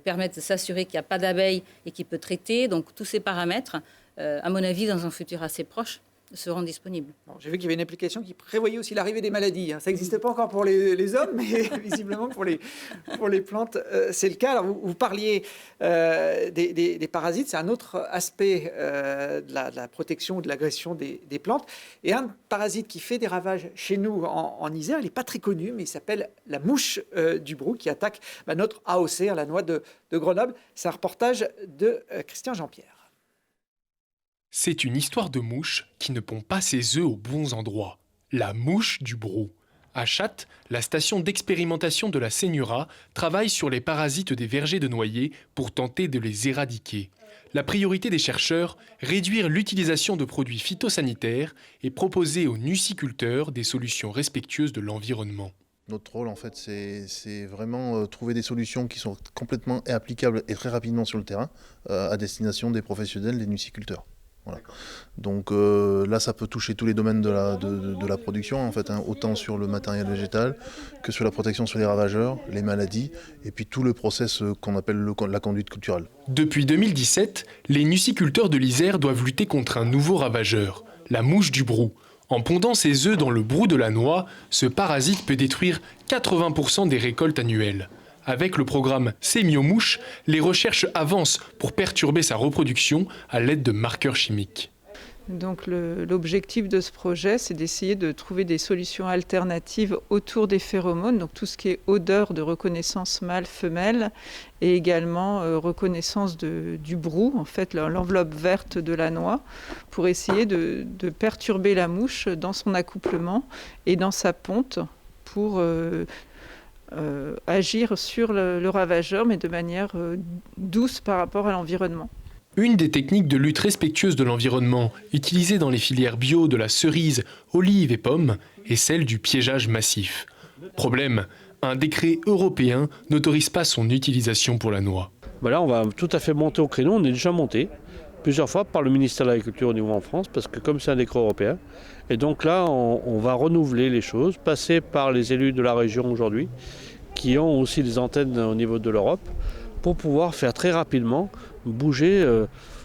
permettre de s'assurer qu'il n'y a pas d'abeilles et qui peut traiter. Donc tous ces paramètres, à mon avis, dans un futur assez proche, seront disponibles. Bon, j'ai vu qu'il y avait une application qui prévoyait aussi l'arrivée des maladies. Ça n'existe pas encore pour les hommes, mais visiblement pour les plantes, c'est le cas. Alors, vous parliez des parasites, c'est un autre aspect de la protection, de l'agression des plantes. Et un parasite qui fait des ravages chez nous en Isère, il n'est pas très connu, mais il s'appelle la mouche du brou, qui attaque notre AOC, la noix de Grenoble. C'est un reportage de Christian Jean-Pierre. C'est une histoire de mouche qui ne pond pas ses œufs aux bons endroits. La mouche du brou. À Chattes, la station d'expérimentation de la Seignura travaille sur les parasites des vergers de noyer pour tenter de les éradiquer. La priorité des chercheurs, réduire l'utilisation de produits phytosanitaires et proposer aux nuciculteurs des solutions respectueuses de l'environnement. Notre rôle, en fait, c'est vraiment trouver des solutions qui sont complètement applicables et très rapidement sur le terrain à destination des professionnels, des nuciculteurs. Voilà. Donc là, ça peut toucher tous les domaines de la production, en fait, autant sur le matériel végétal que sur la protection sur les ravageurs, les maladies, et puis tout le process qu'on appelle la conduite culturelle. Depuis 2017, les nuciculteurs de l'Isère doivent lutter contre un nouveau ravageur, la mouche du brou. En pondant ses œufs dans le brou de la noix, ce parasite peut détruire 80% des récoltes annuelles. Avec le programme Sémiomouche, les recherches avancent pour perturber sa reproduction à l'aide de marqueurs chimiques. Donc l'objectif de ce projet, c'est d'essayer de trouver des solutions alternatives autour des phéromones, donc tout ce qui est odeur de reconnaissance mâle-femelle et également reconnaissance du brou, en fait l'enveloppe verte de la noix, pour essayer de perturber la mouche dans son accouplement et dans sa ponte pour agir sur le ravageur, mais de manière douce par rapport à l'environnement. Une des techniques de lutte respectueuse de l'environnement utilisées dans les filières bio de la cerise, olive et pomme est celle du piégeage massif. Problème, un décret européen n'autorise pas son utilisation pour la noix. Là, on va tout à fait monter au créneau, on est déjà monté. plusieurs fois par le ministère de l'Agriculture au niveau en France, parce que comme c'est un décret européen, et donc là on va renouveler les choses, passer par les élus de la région aujourd'hui, qui ont aussi des antennes au niveau de l'Europe, pour pouvoir faire très rapidement bouger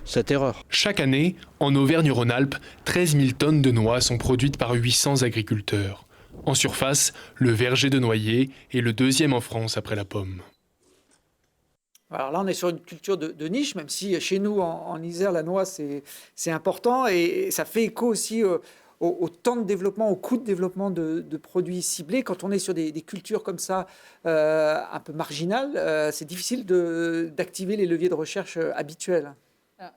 cette erreur. Chaque année, en Auvergne-Rhône-Alpes, 13 000 tonnes de noix sont produites par 800 agriculteurs. En surface, le verger de noyer est le deuxième en France après la pomme. Alors là, on est sur une culture de niche, même si chez nous, en Isère, la noix, c'est important. Et ça fait écho aussi au temps de développement, au coût de développement de produits ciblés. Quand on est sur des cultures comme ça, un peu marginales, c'est difficile d'activer les leviers de recherche habituels.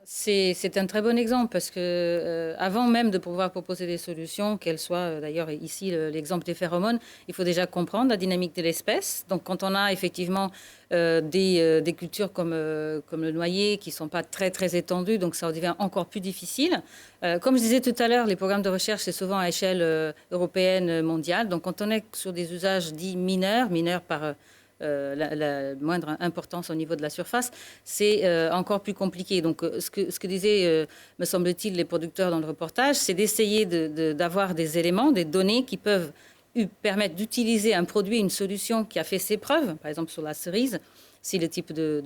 C'est un très bon exemple parce que avant même de pouvoir proposer des solutions, qu'elles soient d'ailleurs ici l'exemple des phéromones, il faut déjà comprendre la dynamique de l'espèce. Donc quand on a effectivement des cultures comme le noyer qui ne sont pas très très étendues, donc ça devient encore plus difficile. Comme je disais tout à l'heure, les programmes de recherche c'est souvent à échelle européenne, mondiale. Donc quand on est sur des usages dits mineurs par la moindre importance au niveau de la surface, c'est encore plus compliqué. Donc, ce que disaient, me semble-t-il, les producteurs dans le reportage, c'est d'essayer d'avoir des éléments, des données qui peuvent permettre d'utiliser un produit, une solution qui a fait ses preuves, par exemple sur la cerise, si le type de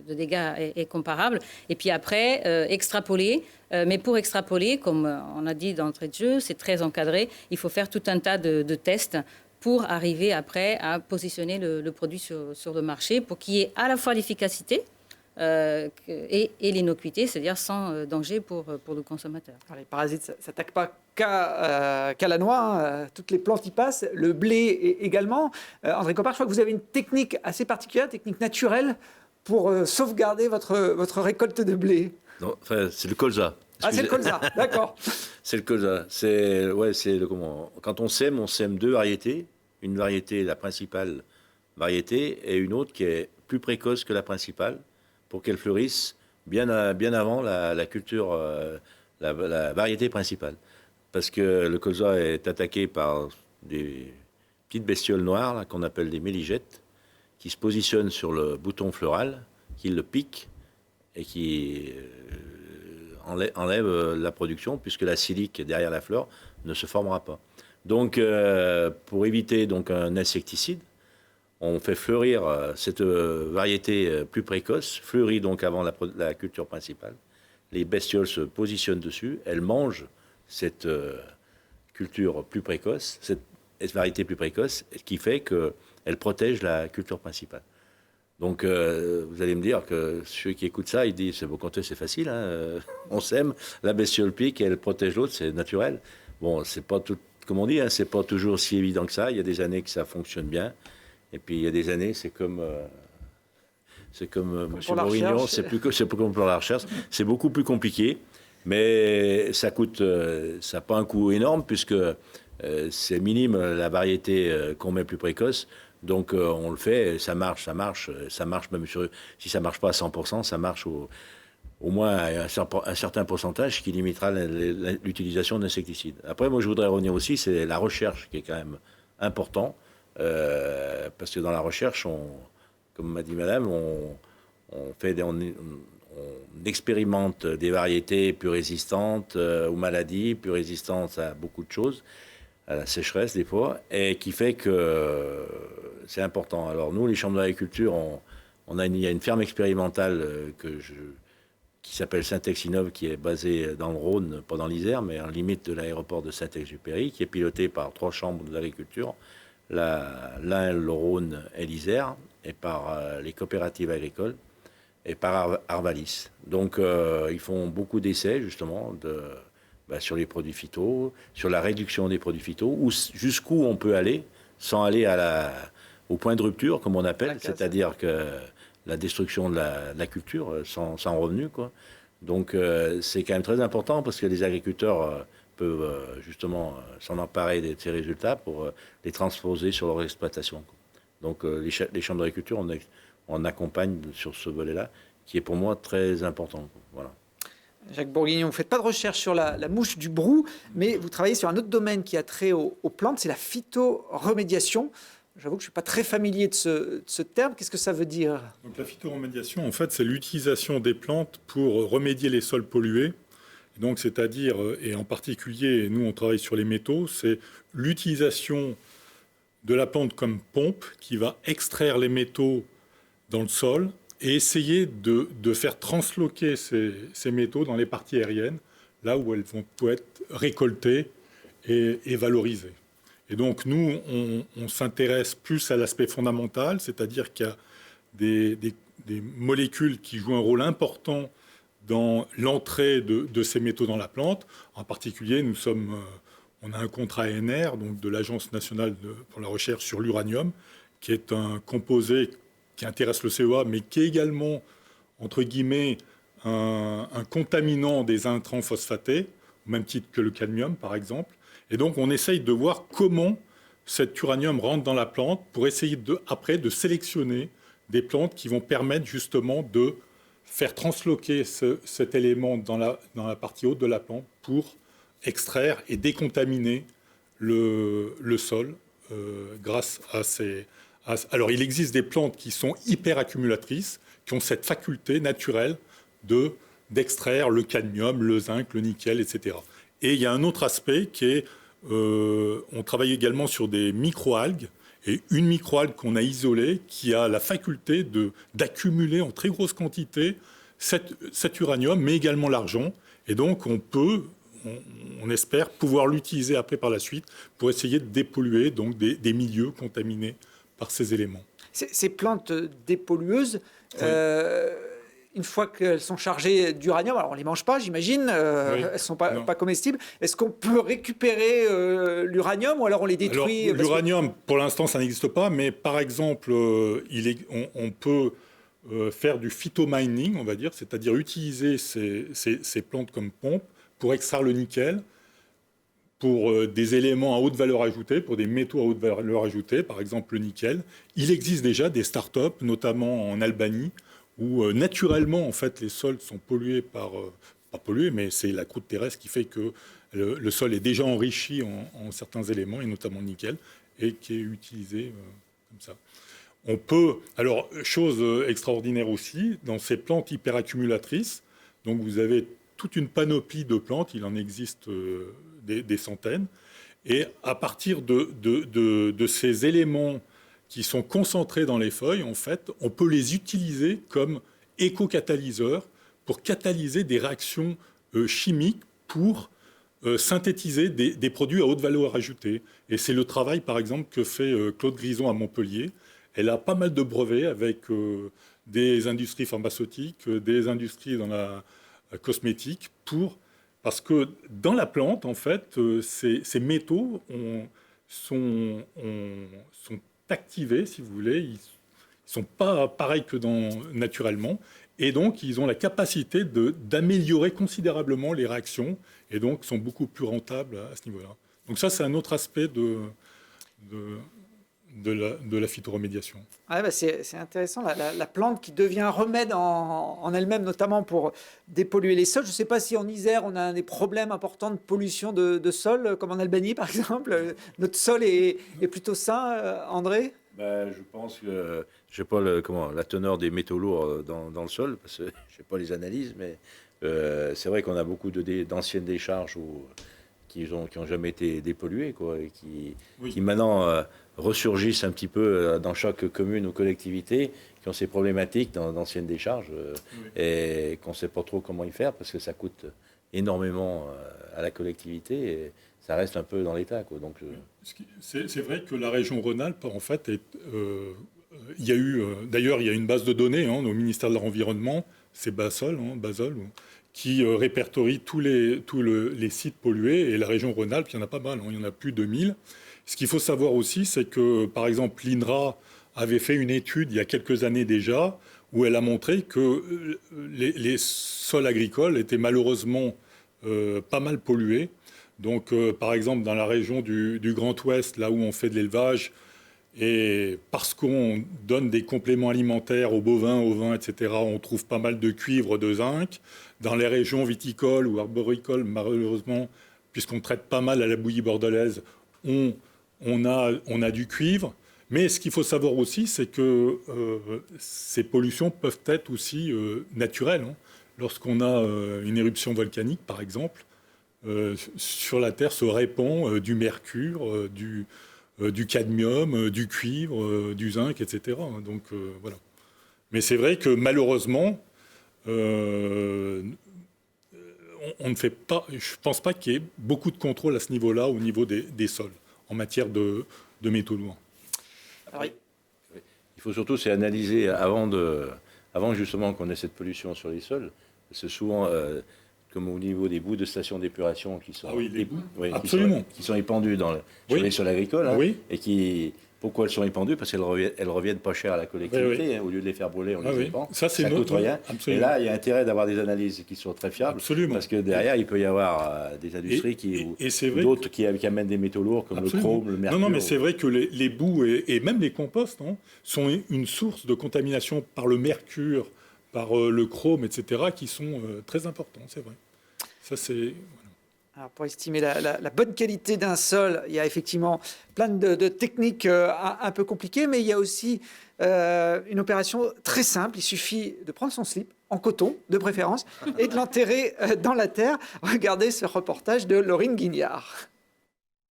dégâts est comparable. Et puis après, extrapoler. Mais pour extrapoler, comme on a dit d'entrée de jeu, c'est très encadré. Il faut faire tout un tas de tests pour arriver après à positionner le produit sur le marché pour qu'il y ait à la fois l'efficacité et l'innocuité, c'est-à-dire sans danger pour le consommateur. Alors, les parasites ne s'attaquent pas qu'à la noix, toutes les plantes y passent, le blé également. André Copard, je crois que vous avez une technique assez particulière, technique naturelle, pour sauvegarder votre récolte de blé. Non, enfin, c'est le colza. Ah, c'est le colza, d'accord. C'est le colza. Quand on sème deux variétés. Une variété, la principale variété, et une autre qui est plus précoce que la principale, pour qu'elle fleurisse bien avant la culture, la variété principale. Parce que le colza est attaqué par des petites bestioles noires là, qu'on appelle des méligètes, qui se positionnent sur le bouton fleural, qui le piquent et qui enlève la production, puisque la silique derrière la fleur ne se formera pas. Donc, pour éviter donc, un insecticide, on fait fleurir cette variété plus précoce, fleurit donc avant la culture principale. Les bestioles se positionnent dessus, elles mangent cette culture plus précoce, cette variété plus précoce, qui fait qu'elle protège la culture principale. Donc, vous allez me dire que ceux qui écoutent ça, ils disent, bon, quand c'est facile, hein, on sème, la bestiole pique et elle protège l'autre, c'est naturel. Bon, c'est pas tout, comme on dit, hein, c'est pas toujours si évident que ça. Il y a des années que ça fonctionne bien, et puis il y a des années, c'est comme M. Bourignon, c'est plus comme pour la recherche, c'est beaucoup plus compliqué, mais ça coûte, ça n'a pas un coût énorme puisque c'est minime la variété qu'on met plus précoce. Donc on le fait, ça marche même si ça marche pas à 100%, ça marche au moins un certain pourcentage qui limitera l'utilisation d'insecticides. Après, moi je voudrais revenir aussi, c'est la recherche qui est quand même important, parce que dans la recherche, comme m'a dit madame, on expérimente des variétés plus résistantes aux maladies, plus résistantes à beaucoup de choses, à la sécheresse des fois, et qui fait que c'est important. Alors nous, les chambres d'agriculture, il y a une ferme expérimentale qui s'appelle Syntex-Innov, qui est basée dans le Rhône, pas dans l'Isère, mais en limite de l'aéroport de Saint-Exupéry, qui est pilotée par 3 chambres d'agriculture, l'Ain, le Rhône et l'Isère, et par les coopératives agricoles, et par Arvalis. Donc ils font beaucoup d'essais, justement, sur les produits phyto, sur la réduction des produits phyto, jusqu'où on peut aller, sans aller au point de rupture, comme on appelle, c'est-à-dire que la destruction de la culture sans revenu, quoi. Donc c'est quand même très important parce que les agriculteurs peuvent justement s'en emparer de ces résultats pour les transposer sur leur exploitation, quoi. Donc les chambres d'agriculture, on accompagne sur ce volet-là, qui est pour moi très important, quoi. Voilà. Jacques Bourguignon, vous ne faites pas de recherche sur la mouche du brou, mais vous travaillez sur un autre domaine qui a trait aux plantes, c'est la phytoremédiation. j'avoue que je ne suis pas très familier de ce terme. Qu'est-ce que ça veut dire? Donc la phytoremédiation, en fait, c'est l'utilisation des plantes pour remédier les sols pollués. Et donc, c'est-à-dire, et en particulier, nous, on travaille sur les métaux, c'est l'utilisation de la plante comme pompe qui va extraire les métaux dans le sol et essayer de faire transloquer ces métaux dans les parties aériennes, là où elles vont pouvoir être récoltées et valorisées. Et donc, nous, on s'intéresse plus à l'aspect fondamental, c'est-à-dire qu'il y a des molécules qui jouent un rôle important dans l'entrée de ces métaux dans la plante. En particulier, on a un contrat ANR, donc de l'Agence nationale pour la recherche sur l'uranium, qui est un composé qui intéresse le CEA, mais qui est également, entre guillemets, un contaminant des intrants phosphatés, au même titre que le cadmium, par exemple. Et donc, on essaye de voir comment cet uranium rentre dans la plante pour essayer après de sélectionner des plantes qui vont permettre justement de faire transloquer cet élément dans la partie haute de la plante pour extraire et décontaminer le sol grâce à ces... Alors, il existe des plantes qui sont hyper accumulatrices, qui ont cette faculté naturelle d'extraire le cadmium, le zinc, le nickel, etc. Et il y a un autre aspect qui est, on travaille également sur des microalgues, et une microalgue qu'on a isolée qui a la faculté d'accumuler en très grosse quantité cet uranium, mais également l'argent. Et donc, on espère pouvoir l'utiliser après par la suite pour essayer de dépolluer donc des milieux contaminés par ces éléments. Ces plantes dépollueuses, oui. Une fois qu'elles sont chargées d'uranium, alors on ne les mange pas, j'imagine, oui. Elles ne sont pas comestibles. Est-ce qu'on peut récupérer l'uranium ou alors on les détruit? Alors, l'uranium, pour l'instant, ça n'existe pas, mais par exemple, on peut faire du phytomining, on va dire, c'est-à-dire utiliser ces plantes comme pompe pour extraire le nickel, pour des éléments à haute valeur ajoutée, pour des métaux à haute valeur ajoutée, par exemple le nickel. Il existe déjà des start-up, notamment en Albanie, où naturellement, en fait, les sols sont pollués pas pollués, mais c'est la croûte terrestre qui fait que le sol est déjà enrichi en certains éléments, et notamment le nickel, et qui est utilisé comme ça. On peut, alors, chose extraordinaire aussi, dans ces plantes hyperaccumulatrices, donc vous avez toute une panoplie de plantes, il en existe des centaines, et à partir de ces éléments qui sont concentrés dans les feuilles, en fait, on peut les utiliser comme éco-catalyseurs pour catalyser des réactions chimiques pour synthétiser des produits à haute valeur ajoutée. Et c'est le travail, par exemple, que fait Claude Grison à Montpellier. Elle a pas mal de brevets avec des industries pharmaceutiques, des industries dans la cosmétique, parce que dans la plante, en fait, ces métaux sont activés, si vous voulez. Ils ne sont pas pareils que naturellement. Et donc, ils ont la capacité d'améliorer considérablement les réactions et donc sont beaucoup plus rentables à ce niveau-là. Donc ça, c'est un autre aspect de la phytoremédiation. Ah bah c'est intéressant, la plante qui devient un remède en elle-même, notamment pour dépolluer les sols. Je ne sais pas si en Isère, on a des problèmes importants de pollution de sol, comme en Albanie, par exemple. Notre sol est plutôt sain, André? Je pense que je n'ai pas la teneur des métaux lourds dans le sol, parce que je n'ai pas les analyses, mais c'est vrai qu'on a beaucoup d'anciennes décharges qui n'ont jamais été dépolluées, quoi, et qui maintenant ressurgissent un petit peu dans chaque commune ou collectivité, qui ont ces problématiques d'anciennes décharges, et qu'on ne sait pas trop comment y faire, parce que ça coûte énormément à la collectivité, et ça reste un peu dans l'état, quoi. Donc, c'est vrai que la région Rhône-Alpes, en fait, il y a eu, d'ailleurs, il y a une base de données au ministère de l'Environnement, c'est Basol, qui répertorie tous les sites pollués, et la région Rhône-Alpes, il y en a pas mal, il y en a plus de 1000. Ce qu'il faut savoir aussi, c'est que, par exemple, l'INRA avait fait une étude il y a quelques années déjà, où elle a montré que les sols agricoles étaient malheureusement pas mal pollués. Donc, par exemple, dans la région du Grand Ouest, là où on fait de l'élevage, et parce qu'on donne des compléments alimentaires aux bovins, aux vins, etc., on trouve pas mal de cuivre, de zinc. Dans les régions viticoles ou arboricoles, malheureusement, puisqu'on traite pas mal à la bouillie bordelaise, on a du cuivre. Mais ce qu'il faut savoir aussi, c'est que ces pollutions peuvent être aussi naturelles. Hein. Lorsqu'on a une éruption volcanique, par exemple, sur la Terre se répand du mercure, du cadmium, du cuivre, du zinc, etc. Donc voilà. Mais c'est vrai que malheureusement, on ne fait pas. Je ne pense pas qu'il y ait beaucoup de contrôle à ce niveau-là, au niveau des sols, en matière de métaux lourds. Oui. Il faut surtout analyser avant justement qu'on ait cette pollution sur les sols. C'est souvent comme au niveau des boues de stations d'épuration qui sont, qui sont épandues sur les sols agricoles, hein, et qui, pourquoi elles sont épandues? Parce qu'elles reviennent pas cher à la collectivité, hein, au lieu de les faire brûler, on les épand. Ça coûte rien. Et là, il y a intérêt d'avoir des analyses qui sont très fiables, parce que derrière, il peut y avoir des industries d'autres qui amènent des métaux lourds comme le chrome, le mercure. Non, mais c'est vrai que les boues et même les composts sont une source de contamination par le mercure, par le chrome, etc., qui sont très importants, c'est vrai. Ça, c'est... Voilà. Alors pour estimer la bonne qualité d'un sol, il y a effectivement plein de techniques un peu compliquées, mais il y a aussi une opération très simple. Il suffit de prendre son slip, en coton de préférence, et de l'enterrer dans la terre. Regardez ce reportage de Laurine Guignard.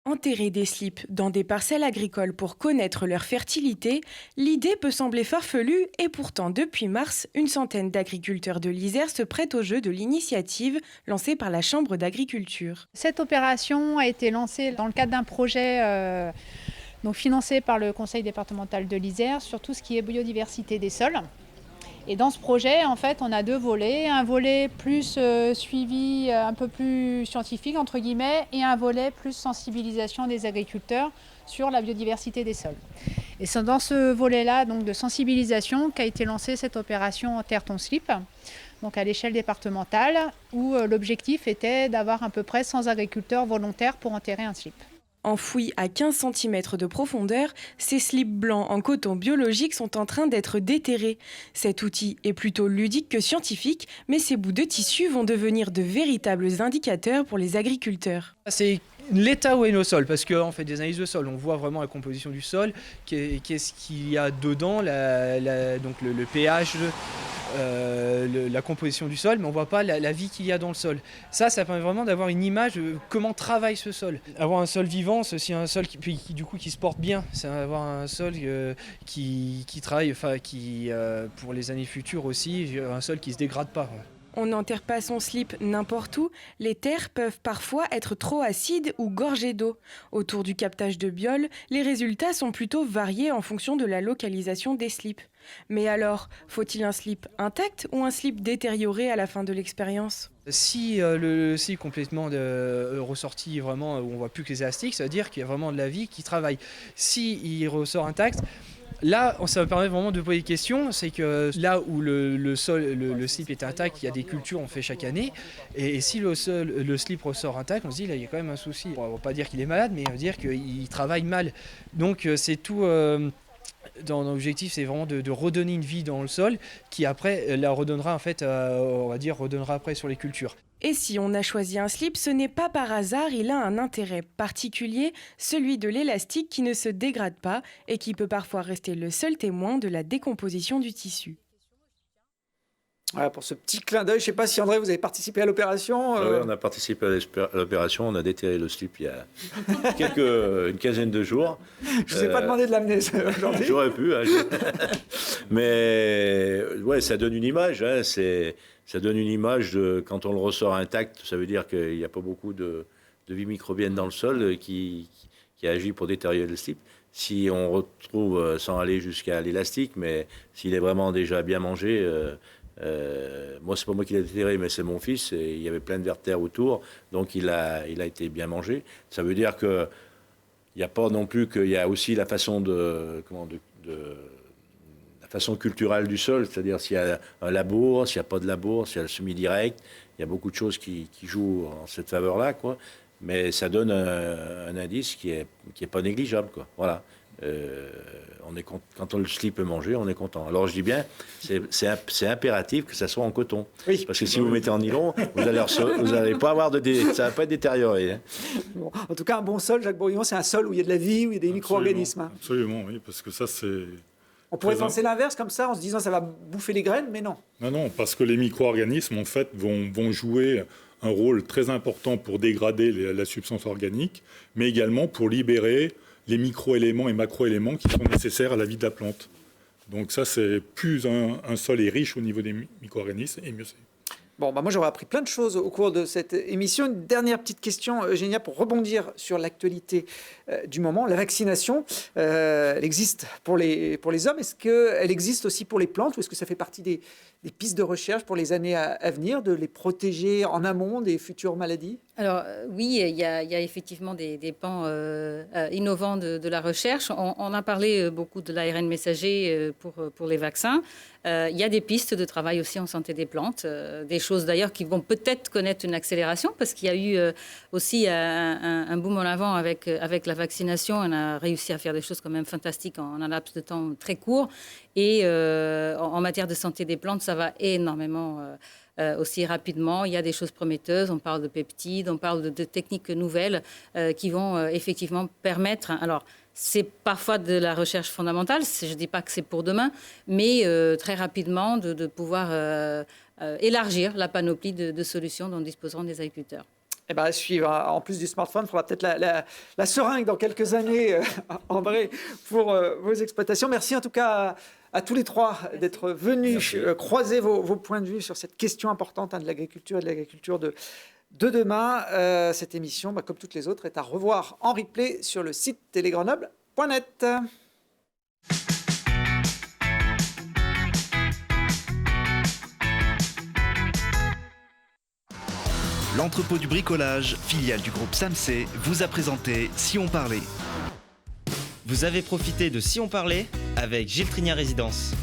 Enterrer des slips dans des parcelles agricoles pour connaître leur fertilité, l'idée peut sembler farfelue et pourtant depuis mars, une centaine d'agriculteurs de l'Isère se prêtent au jeu de l'initiative lancée par la Chambre d'agriculture. Cette opération a été lancée dans le cadre d'un projet financé par le Conseil départemental de l'Isère sur tout ce qui est biodiversité des sols. Et dans ce projet, en fait, on a deux volets. Un volet plus suivi, un peu plus scientifique, entre guillemets, et un volet plus sensibilisation des agriculteurs sur la biodiversité des sols. Et c'est dans ce volet-là, donc de sensibilisation, qu'a été lancée cette opération Enterre ton slip, donc à l'échelle départementale, où l'objectif était d'avoir à peu près 100 agriculteurs volontaires pour enterrer un slip. Enfouis à 15 cm de profondeur, ces slips blancs en coton biologique sont en train d'être déterrés. Cet outil est plutôt ludique que scientifique, mais ces bouts de tissu vont devenir de véritables indicateurs pour les agriculteurs. C'est l'état où est nos sols, parce qu'on fait des analyses de sol, on voit vraiment la composition du sol, qu'est-ce qu'il y a dedans, donc le pH, la composition du sol, mais on ne voit pas la vie qu'il y a dans le sol. Ça permet vraiment d'avoir une image de comment travaille ce sol. Avoir un sol vivant, c'est aussi un sol qui se porte bien, c'est avoir un sol qui travaille, pour les années futures aussi, un sol qui ne se dégrade pas. On n'enterre pas son slip n'importe où, les terres peuvent parfois être trop acides ou gorgées d'eau. Autour du captage de biole, les résultats sont plutôt variés en fonction de la localisation des slips. Mais alors, faut-il un slip intact ou un slip détérioré à la fin de l'expérience ? Si le slip complètement ressorti, vraiment, où on ne voit plus que les élastiques, ça veut dire qu'il y a vraiment de la vie qui travaille. Si il ressort intact, là, ça me permet vraiment de poser des questions. C'est que là où le slip est intact, il y a des cultures qu'on fait chaque année. Et si le slip ressort intact, on se dit là, il y a quand même un souci. On ne va pas dire qu'il est malade, mais on va dire qu'il travaille mal. Donc c'est tout. Dans l'objectif, c'est vraiment de redonner une vie dans le sol, qui après la redonnera redonnera après sur les cultures. Et si on a choisi un slip, ce n'est pas par hasard, il a un intérêt particulier, celui de l'élastique qui ne se dégrade pas et qui peut parfois rester le seul témoin de la décomposition du tissu. Voilà pour ce petit clin d'œil. Je ne sais pas si André, vous avez participé à l'opération. Oui, on a participé à l'opération. On a déterré le slip il y a une quinzaine de jours. Je ne vous ai pas demandé de l'amener aujourd'hui. J'aurais pu. Hein, mais ouais, ça donne une image. Hein, ça donne une image de quand on le ressort intact. Ça veut dire qu'il n'y a pas beaucoup de vie microbienne dans le sol qui agit pour détériorer le slip. Si on retrouve, sans aller jusqu'à l'élastique, mais s'il est vraiment déjà bien mangé... moi, c'est pas moi qui l'ai déterré, mais c'est mon fils. Et il y avait plein de vertères autour, donc il a été bien mangé. Ça veut dire que il n'y a pas non plus qu'il y a aussi la façon la façon culturelle du sol, c'est-à-dire s'il y a un labour, s'il n'y a pas de labour, s'il y a le semi-direct, il y a beaucoup de choses qui jouent en cette faveur-là, quoi. Mais ça donne un indice qui est pas négligeable, quoi. Voilà. quand le slip est mangé, on est content. Alors je dis bien, c'est impératif que ça soit en coton. Oui. Parce que si vous mettez en nylon, vous n'allez pas avoir ça va pas être détérioré. Hein. Bon, en tout cas, un bon sol, Jacques Bourillon, c'est un sol où il y a de la vie, où il y a des micro-organismes. Hein. Absolument, oui, parce que ça c'est... On pourrait penser l'inverse comme ça, en se disant ça va bouffer les graines, mais non. Non, parce que les micro-organismes, en fait, vont jouer un rôle très important pour dégrader la substance organique, mais également pour libérer les micro-éléments et macro-éléments qui sont nécessaires à la vie de la plante. Donc ça, c'est plus un sol est riche au niveau des micro-organismes, et mieux c'est. Bon, moi j'aurais appris plein de choses au cours de cette émission. Une dernière petite question, Eugénia, pour rebondir sur l'actualité du moment. La vaccination, elle existe pour les hommes. Est-ce qu'elle existe aussi pour les plantes ou est-ce que ça fait partie des pistes de recherche pour les années à venir, de les protéger en amont des futures maladies? Alors oui, il y a effectivement des pans innovants de la recherche. On a parlé beaucoup de l'ARN messager pour les vaccins. Il y a des pistes de travail aussi en santé des plantes, des choses d'ailleurs qui vont peut-être connaître une accélération parce qu'il y a eu aussi un boom en avant avec la vaccination. On a réussi à faire des choses quand même fantastiques en un laps de temps très court. Et en matière de santé des plantes, ça va énormément aussi rapidement. Il y a des choses prometteuses. On parle de peptides, on parle de techniques nouvelles qui vont effectivement permettre... Alors, c'est parfois de la recherche fondamentale, je ne dis pas que c'est pour demain, mais très rapidement de pouvoir élargir la panoplie de solutions dont disposeront les agriculteurs. Eh bien, à suivre. En plus du smartphone, il faudra peut-être la seringue dans quelques années, André, pour vos exploitations. Merci en tout cas à tous les trois d'être venus croiser vos points de vue sur cette question importante de l'agriculture et de l'agriculture de demain. Cette émission, comme toutes les autres, est à revoir en replay sur le site télégrenoble.net. L'entrepôt du bricolage, filiale du groupe SAMC, vous a présenté Si on parlait. Vous avez profité de Si on parlait avec Gilles Trignan Résidence.